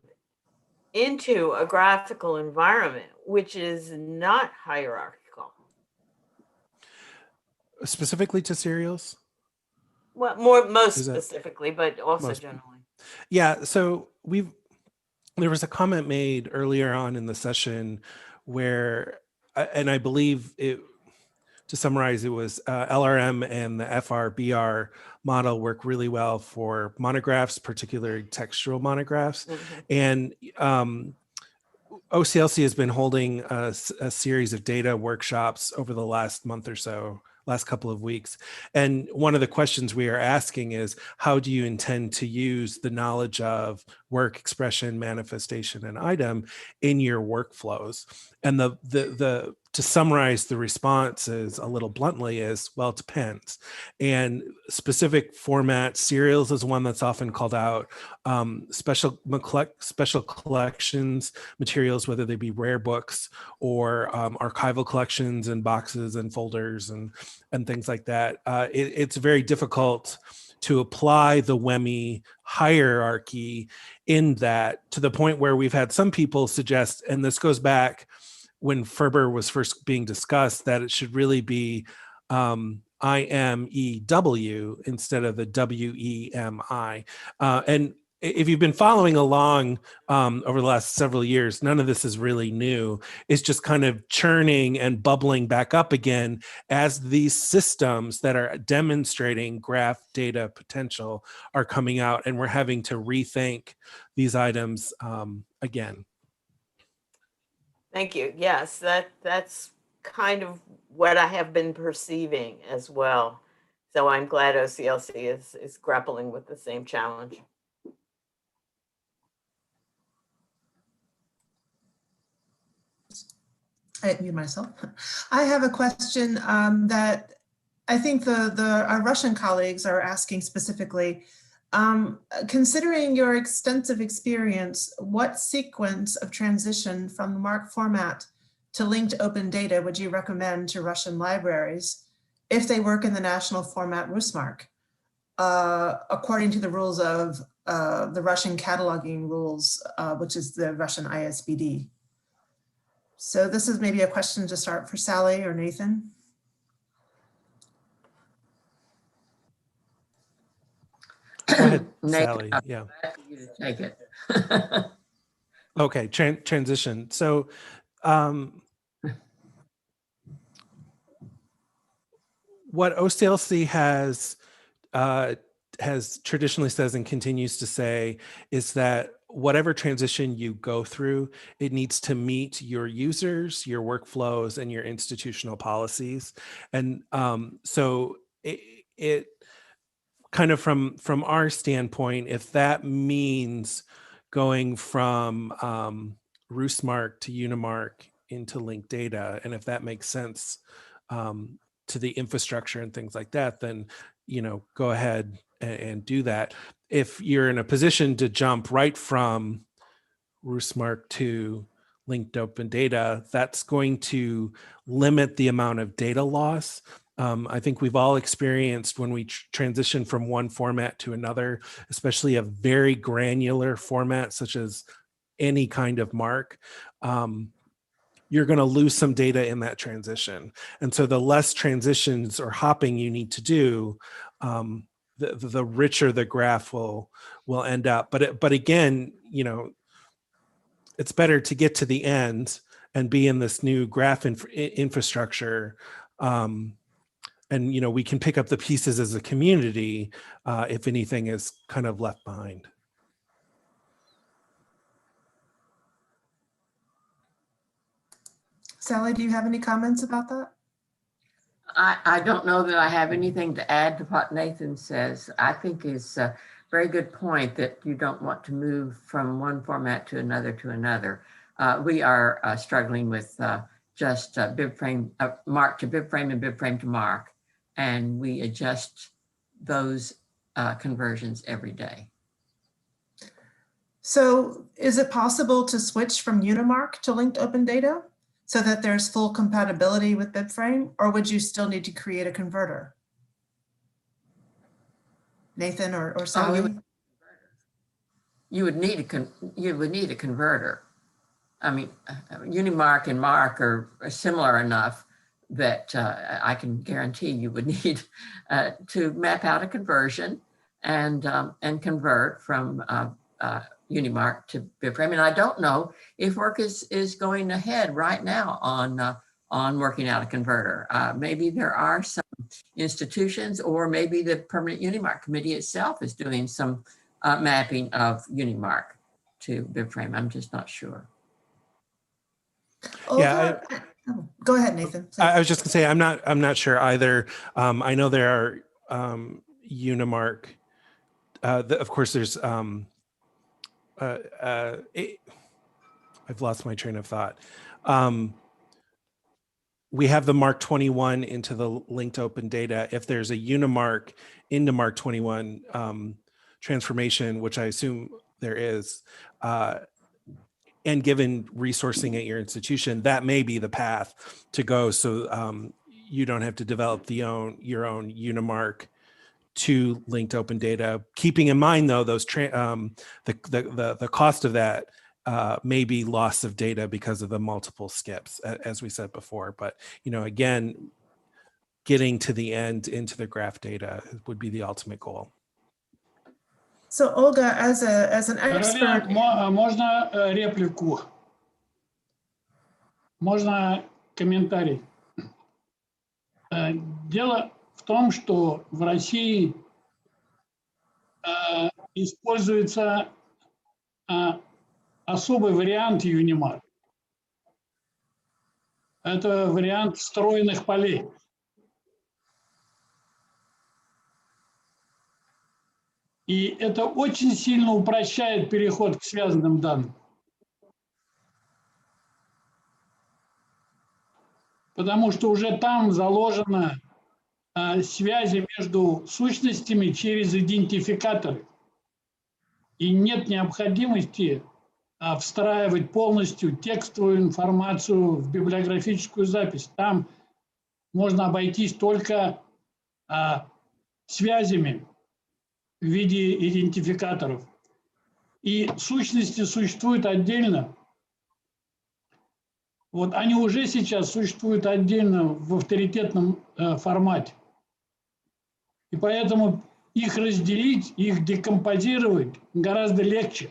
Speaker 4: into a graphical environment which is not hierarchical?
Speaker 5: Specifically to serials?
Speaker 4: Well, most specifically, but also generally.
Speaker 5: Yeah, so there was a comment made earlier on in the session where, and I believe it, to summarize, it was LRM and the FRBR model work really well for monographs, particularly textual monographs. Mm-hmm. And OCLC has been holding a series of data workshops over the last month or so, last couple of weeks. And one of the questions we are asking is, how do you intend to use the knowledge of work, expression, manifestation, and item in your workflows? And to summarize the responses a little bluntly is, well, it depends. And specific format, serials is one that's often called out. Special collections materials, whether they be rare books or archival collections and boxes and folders and things like that. It's very difficult to apply the WEMI hierarchy in that, to the point where we've had some people suggest, and this goes back when Ferber was first being discussed, that it should really be IMEW instead of the WEMI. And if you've been following along over the last several years, none of this is really new. It's just kind of churning and bubbling back up again as these systems that are demonstrating graph data potential are coming out, and we're having to rethink these items again.
Speaker 4: Thank you. Yes, that's kind of what I have been perceiving as well. So I'm glad OCLC is grappling with the same challenge.
Speaker 2: I mute myself. I have a question that I think our Russian colleagues are asking specifically. Considering your extensive experience, what sequence of transition from the MARC format to linked open data would you recommend to Russian libraries if they work in the national format RusMarc, according to the rules of the Russian cataloging rules, which is the Russian ISBD? So this is maybe a question to start for Sally or Nathan.
Speaker 5: Go ahead,
Speaker 3: Nathan,
Speaker 5: Sally. Yeah.
Speaker 3: I'm glad for you to take it.
Speaker 5: Okay, transition. So what OCLC has traditionally says and continues to say is that whatever transition you go through, it needs to meet your users, your workflows, and your institutional policies. And so it kind of from our standpoint, if that means going from RusMarc to Unimarc into linked data, and if that makes sense to the infrastructure and things like that, then go ahead and do that. If you're in a position to jump right from RusMarc to linked open data, that's going to limit the amount of data loss. I think we've all experienced when we transition from one format to another, especially a very granular format such as any kind of MARC, you're going to lose some data in that transition. And so the less transitions or hopping you need to do, the richer the graph will end up. But again, it's better to get to the end and be in this new graph infrastructure. And we can pick up the pieces as a community if anything is kind of left behind.
Speaker 2: Sally, do you have any comments about that?
Speaker 3: I don't know that I have anything to add to what Nathan says. I think it's a very good point that you don't want to move from one format to another. We are struggling with just BibFrame, MARC to BibFrame and BibFrame to MARC, and we adjust those conversions every day.
Speaker 2: So is it possible to switch from Unimarc to linked open data so that there's full compatibility with BibFrame, or would you still need to create a converter? Nathan or Sally?
Speaker 3: Oh, you would need a converter. I mean, Unimarc and MARC are similar enough that I can guarantee you would need to map out a conversion and convert from Unimarc to BibFrame. And I don't know if work is going ahead right now on working out a converter. Maybe there are some institutions, or maybe the Permanent Unimarc Committee itself is doing some mapping of Unimarc to BibFrame. I'm just not sure.
Speaker 5: Yeah,
Speaker 2: go ahead, Nathan. Please.
Speaker 5: I was just gonna say I'm not sure either. I know there are Unimarc. Of course, there's. I've lost my train of thought. We have the MARC 21 into the linked open data. If there's a Unimarc into MARC 21 transformation, which I assume there is, and given resourcing at your institution, that may be the path to go. So you don't have to develop your own Unimarc to linked open data. Keeping in mind though, those the cost of that may be loss of data because of the multiple skips, as we said before. But again, getting to the end into the graph data would be the ultimate goal.
Speaker 2: So Olga, as an expert,
Speaker 6: можно реплику, можно комментарий. Дело в том, что в России используется особый вариант Unimarc. Это вариант встроенных полей. И это очень сильно упрощает переход к связанным данным. Потому что уже там заложено связи между сущностями через идентификаторы. и нет необходимости встраивать полностью текстовую информацию в библиографическую запись. Там можно обойтись только связями в виде идентификаторов. И сущности существуют отдельно. Вот они уже сейчас существуют отдельно в авторитетном формате. И поэтому их разделить, их декомпозировать гораздо легче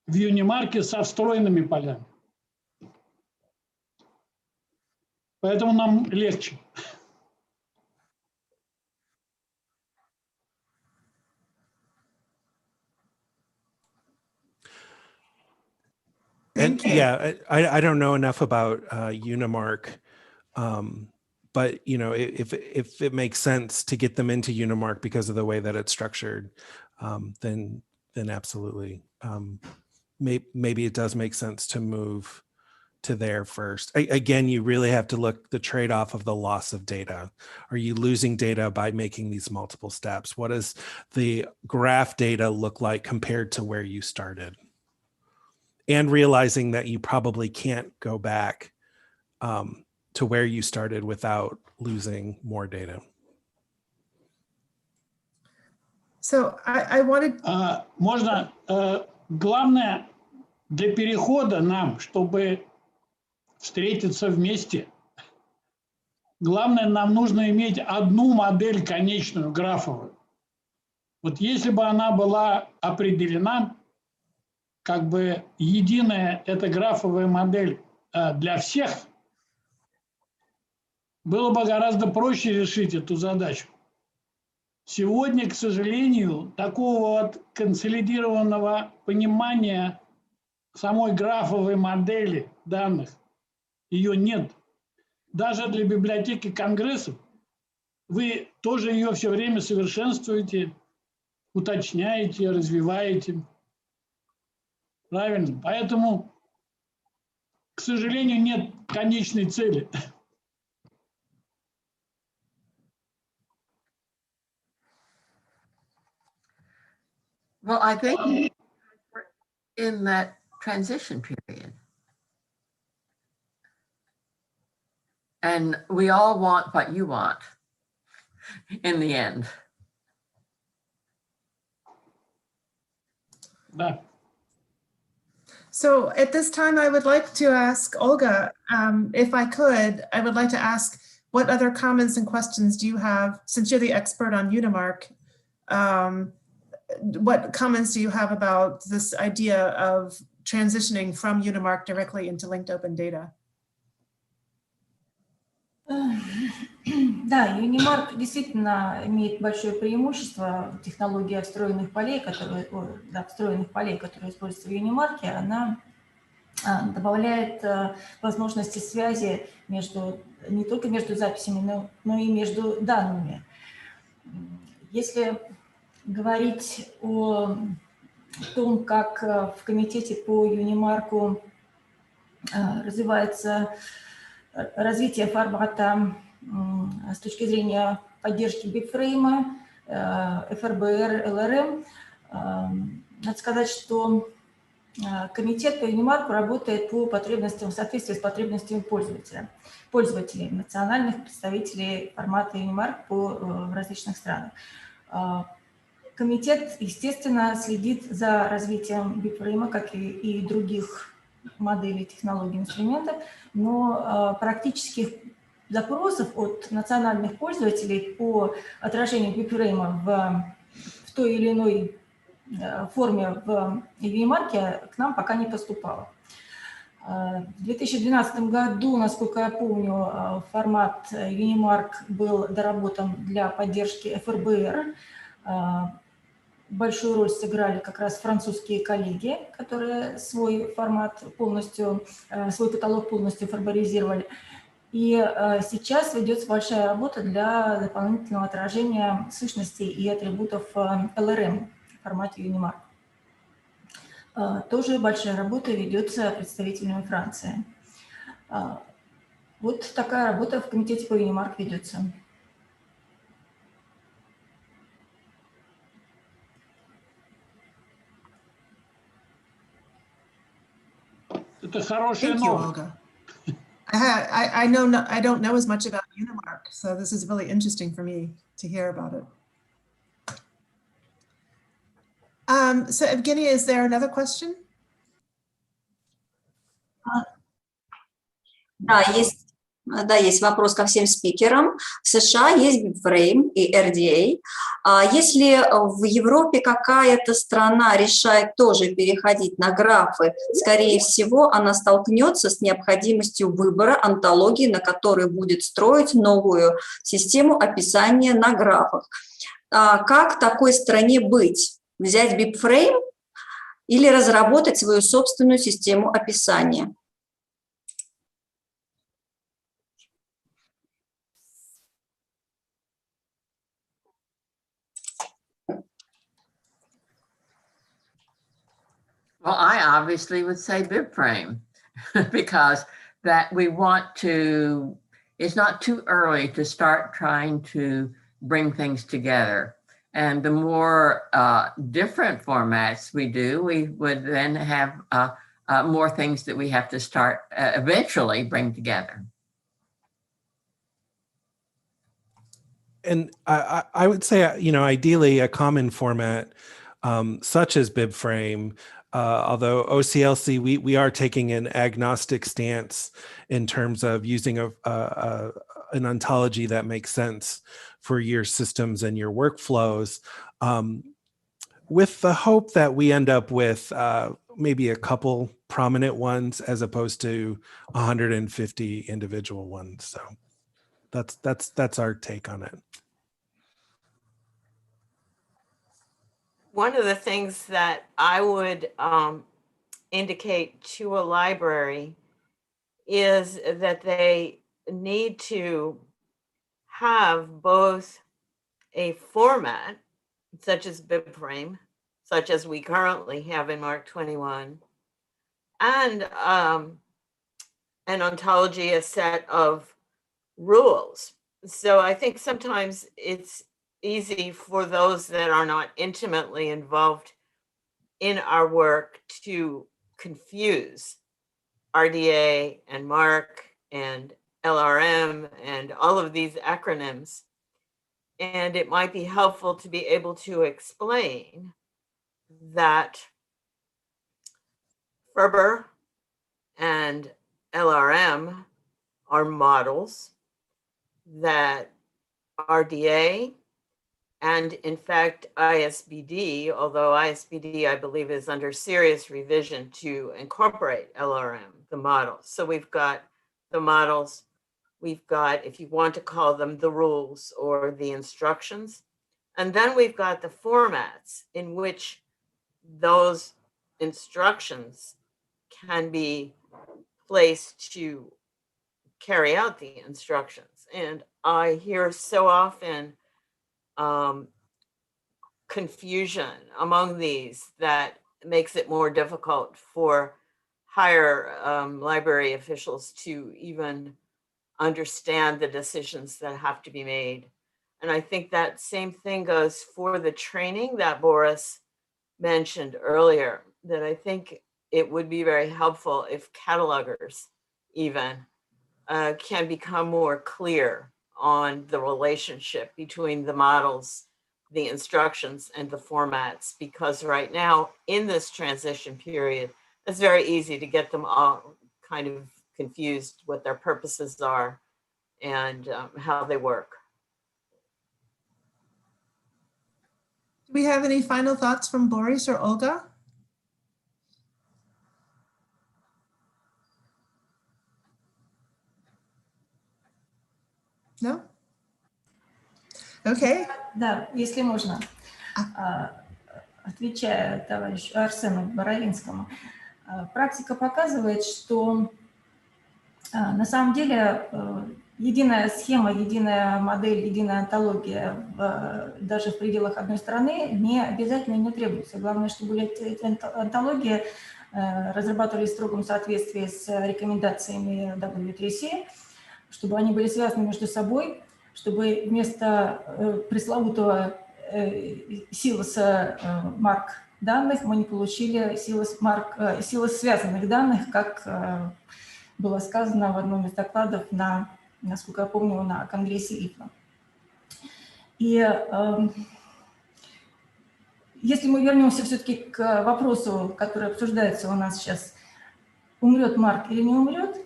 Speaker 6: в Юнимарке со встроенными полями. Поэтому нам легче.
Speaker 2: Thank you.
Speaker 5: Yeah, I don't know enough about Unimark, but you know, if it makes sense to get them into Unimark because of the way that it's structured, then absolutely, maybe it does make sense to move to there first. Again, you really have to look the trade-off of the loss of data. Are you losing data by making these multiple steps? What does the graph data look like compared to where you started? And realizing that you probably can't go back to where you started without losing more data.
Speaker 2: So I wanted...
Speaker 6: Можно, главное для перехода нам, чтобы встретиться вместе, главное, нам нужно иметь одну модель конечную, графовую. Вот если бы она была определена, как бы единая эта графовая модель для всех, было бы гораздо проще решить эту задачу. Сегодня, к сожалению, такого вот консолидированного понимания самой графовой модели данных, ее нет. Даже для библиотеки конгрессов вы тоже ее все время совершенствуете, уточняете, развиваете. Правильно? Поэтому, к сожалению, нет конечной цели.
Speaker 3: Well, I think we're in that transition period. And we all want what you want in the end.
Speaker 6: Да.
Speaker 2: So at this time, I would like to ask Olga, if I could, I would like to ask what other comments and questions do you have, since you're the expert on Unimark, what comments do you have about this idea of transitioning from Unimark directly into linked open data?
Speaker 7: Да, Unimark действительно имеет большое преимущество. Технология встроенных полей, которые используются в Unimark, она добавляет возможности связи не только между записями, но и между данными. Если говорить о том, как в комитете по Unimark развивается развитие формата с точки зрения поддержки бигфрейма, ФРБР, ЛРМ, надо сказать, что комитет по Unimark работает по потребностям, в соответствии с потребностями пользователей, национальных представителей формата Unimark в различных странах. Комитет, естественно, следит за развитием бигфрейма, как и других моделей, технологий, инструментов, но практических запросов от национальных пользователей по отражению бигфрейма в той или иной форме в Unimark к нам пока не поступало. В 2012 году, насколько я помню, формат Unimark был доработан для поддержки ФРБР. Большую роль сыграли как раз французские коллеги, которые свой формат полностью, свой каталог полностью формализировали. И сейчас ведется большая работа для дополнительного отражения сущностей и атрибутов ЛРМ в формате Unimark. Тоже большая работа ведется представителями Франции. Вот такая работа в комитете по Unimark ведется.
Speaker 6: Это хорошая
Speaker 2: Thank you,
Speaker 6: новость.
Speaker 2: Olga. I don't know as much about Unimark, so this is really interesting for me to hear about it. So Evgenia, is there another question?
Speaker 9: Да, есть вопрос ко всем спикерам. В США есть BibFrame и RDA. Если в Европе какая-то страна решает тоже переходить на графы, скорее всего, она столкнется с необходимостью выбора антологии, на которой будет строить новую систему описания на графах. Как такой стране быть? Взять BibFrame или разработать свою собственную систему описания?
Speaker 3: Well, I obviously would say BibFrame because that we want to, it's not too early to start trying to bring things together. And the more different formats we do, we would then have more things that we have to start eventually bring together.
Speaker 5: And I would say, you know, ideally a common format such as BibFrame, although OCLC, we are taking an agnostic stance in terms of using an ontology that makes sense for your systems and your workflows, with the hope that we end up with maybe a couple prominent ones as opposed to 150 individual ones. So that's our take on it.
Speaker 4: One of the things that I would indicate to a library is that they need to have both a format, such as BibFrame, such as we currently have in MARC 21, and an ontology, a set of rules. So I think sometimes it's easy for those that are not intimately involved in our work to confuse RDA and MARC and LRM and all of these acronyms. And it might be helpful to be able to explain that FRBR and LRM are models, that RDA and in fact ISBD, although ISBD I believe is under serious revision to incorporate LRM, the models. So we've got the models, we've got, if you want to call them the rules or the instructions, and then we've got the formats in which those instructions can be placed to carry out the instructions. And I hear so often confusion among these that makes it more difficult for higher library officials to even understand the decisions that have to be made. And I think that same thing goes for the training that Boris mentioned earlier, that I think it would be very helpful if catalogers even can become more clear on the relationship between the models, the instructions, and the formats, because right now in this transition period, it's very easy to get them all kind of confused what their purposes are and how they work.
Speaker 2: Do we have any final thoughts from Boris or Olga? No? Okay.
Speaker 7: Да, если можно, отвечая товарищу Арсену Боровинскому, практика показывает, что на самом деле единая схема, единая модель, единая антология даже в пределах одной страны не обязательно не требуется. Главное, чтобы эти антологии разрабатывались в строгом соответствии с рекомендациями W3C, чтобы они были связаны между собой, чтобы вместо пресловутого силоса MARC данных мы не получили силы связанных данных, как было сказано в одном из докладов, насколько я помню, на конгрессе ИФА. И если мы вернемся все-таки к вопросу, который обсуждается у нас сейчас, умрет Марк или не умрет,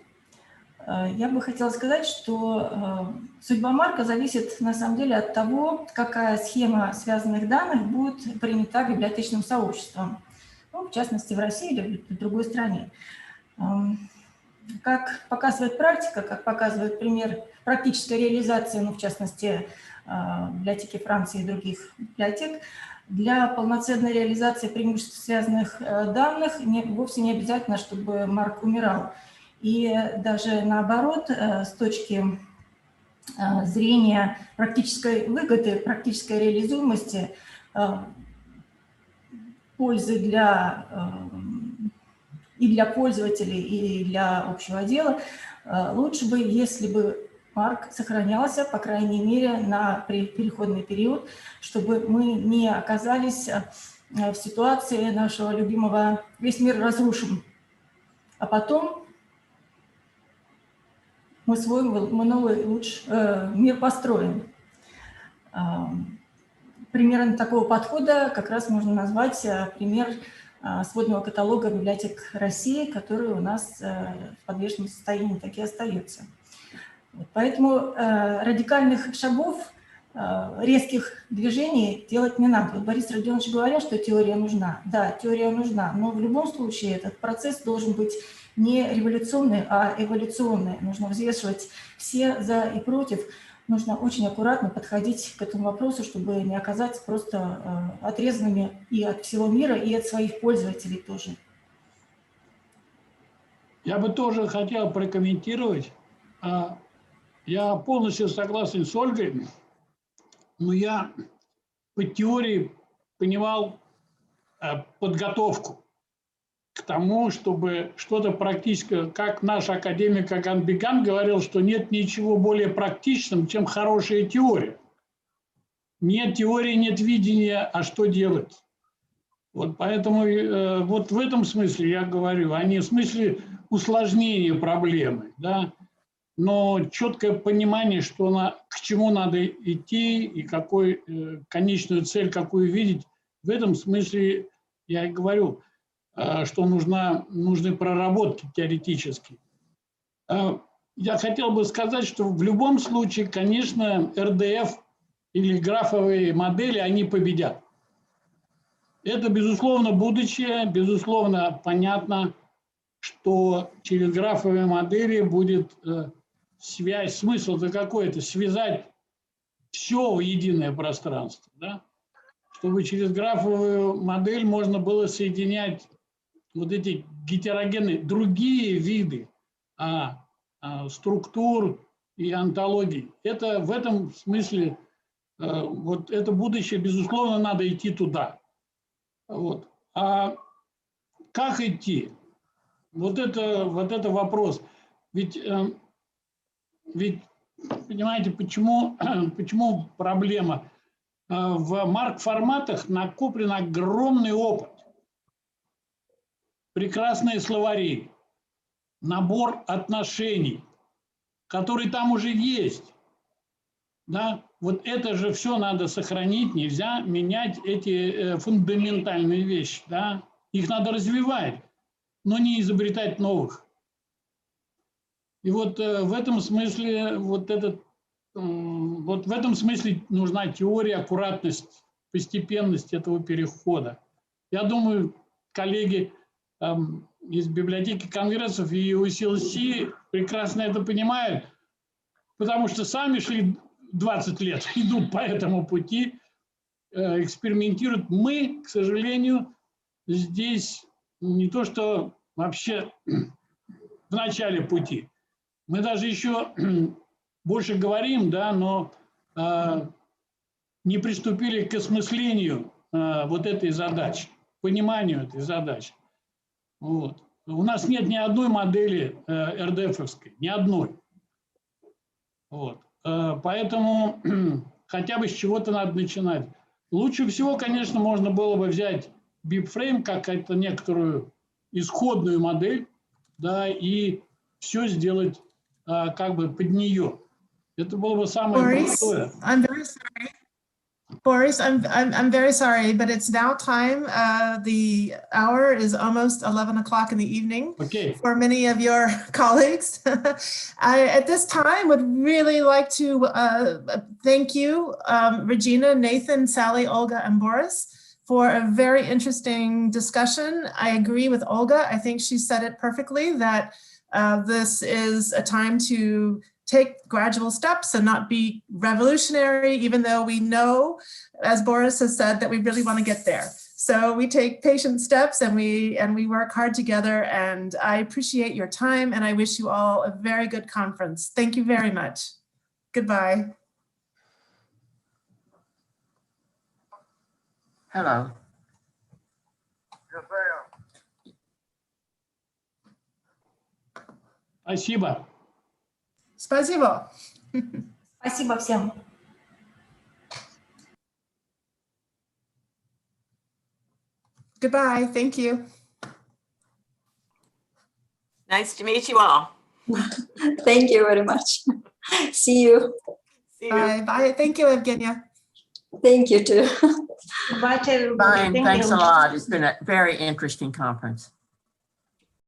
Speaker 7: я бы хотела сказать, что судьба Марка зависит на самом деле от того, какая схема связанных данных будет принята библиотечным сообществом, ну, в частности в России или в другой стране. Как показывает практика, как показывает пример практической реализации, ну, в частности, библиотеки Франции и других библиотек, для полноценной реализации преимуществ связанных данных вовсе не обязательно, чтобы Марк умирал. И даже наоборот, с точки зрения практической выгоды, практической реализуемости, пользы и для пользователей, и для общего дела, лучше бы, если бы Марк сохранялся, по крайней мере, на переходный период, чтобы мы не оказались в ситуации нашего любимого «весь мир разрушим», а потом мы новый мир построим. Примером такого подхода как раз можно назвать пример сводного каталога библиотек России, который у нас в подвешенном состоянии так и остается. Поэтому радикальных шагов, резких движений делать не надо. Вот Борис Родионович говорил, что теория нужна. Да, теория нужна, но в любом случае этот процесс должен быть не революционный, а эволюционный. Нужно взвешивать все за и против. Нужно очень аккуратно подходить к этому вопросу, чтобы не оказаться просто отрезанными и от всего мира, и от своих пользователей тоже.
Speaker 6: Я бы тоже хотел прокомментировать. Я полностью согласен с Ольгой, но я по теории понимал подготовку к тому, чтобы что-то практическое, как наш академик Аган Беган говорил, что нет ничего более практичного, чем хорошая теория. Нет теории, нет видения, а что делать? Вот поэтому вот в этом смысле я говорю, а не в смысле усложнения проблемы, да? Но четкое понимание, к чему надо идти и конечную цель какую видеть, в этом смысле я и говорю, что нужны проработки теоретические. Я хотел бы сказать, что в любом случае, конечно, РДФ или графовые модели, они победят. Это, безусловно, будущее, безусловно, понятно, что через графовые модели будет связь, смысл-то какой-то, связать все в единое пространство, да? Чтобы через графовую модель можно было соединять вот эти гетерогенные, другие виды структур и онтологий. Это в этом смысле, вот это будущее, безусловно, надо идти туда. Вот. А как идти? Вот это вопрос. Ведь понимаете, почему проблема? В марк-форматах накоплен огромный опыт. Прекрасные словари, набор отношений, который там уже есть. Да? Вот это же все надо сохранить, нельзя менять эти фундаментальные вещи. Да? Их надо развивать, но не изобретать новых. И вот в этом смысле в этом смысле нужна теория, аккуратность, постепенность этого перехода. Я думаю, коллеги из библиотеки конгрессов и UCLC прекрасно это понимают, потому что сами шли 20 лет, идут по этому пути, экспериментируют. Мы, к сожалению, здесь не то что вообще в начале пути. Мы даже еще больше говорим, да, но не приступили к осмыслению вот этой задачи, пониманию этой задачи. Вот. У нас нет ни одной модели РДФовской, ни одной. Вот. Поэтому хотя бы с чего-то надо начинать. Лучше всего, конечно, можно было бы взять бипфрейм как это некоторую исходную модель, да, и все сделать как бы под нее. Это было бы самое простое.
Speaker 2: I'm very sorry. Boris, I'm very sorry, but it's now time. The hour is almost 11 o'clock in the evening for many of your colleagues. I, at this time, would really like to thank you, Regina, Nathan, Sally, Olga, and Boris, for a very interesting discussion. I agree with Olga. I think she said it perfectly, that this is a time to take gradual steps and not be revolutionary, even though we know, as Boris has said, that we really want to get there. So we take patient steps and we work hard together, and I appreciate your time and I wish you all a very good conference. Thank you very much. Goodbye.
Speaker 3: Hello.
Speaker 6: Спасибо.
Speaker 2: Спасибо.
Speaker 7: Спасибо всем.
Speaker 2: Goodbye. Thank you.
Speaker 4: Nice to meet you all.
Speaker 9: Thank you very much. See you.
Speaker 4: See you.
Speaker 2: Bye. Bye. Thank you, Evgenia.
Speaker 9: Thank you too.
Speaker 7: Bye to everybody.
Speaker 3: Fine,
Speaker 7: Thank
Speaker 3: thanks
Speaker 7: you.
Speaker 3: a lot. It's been a very interesting conference.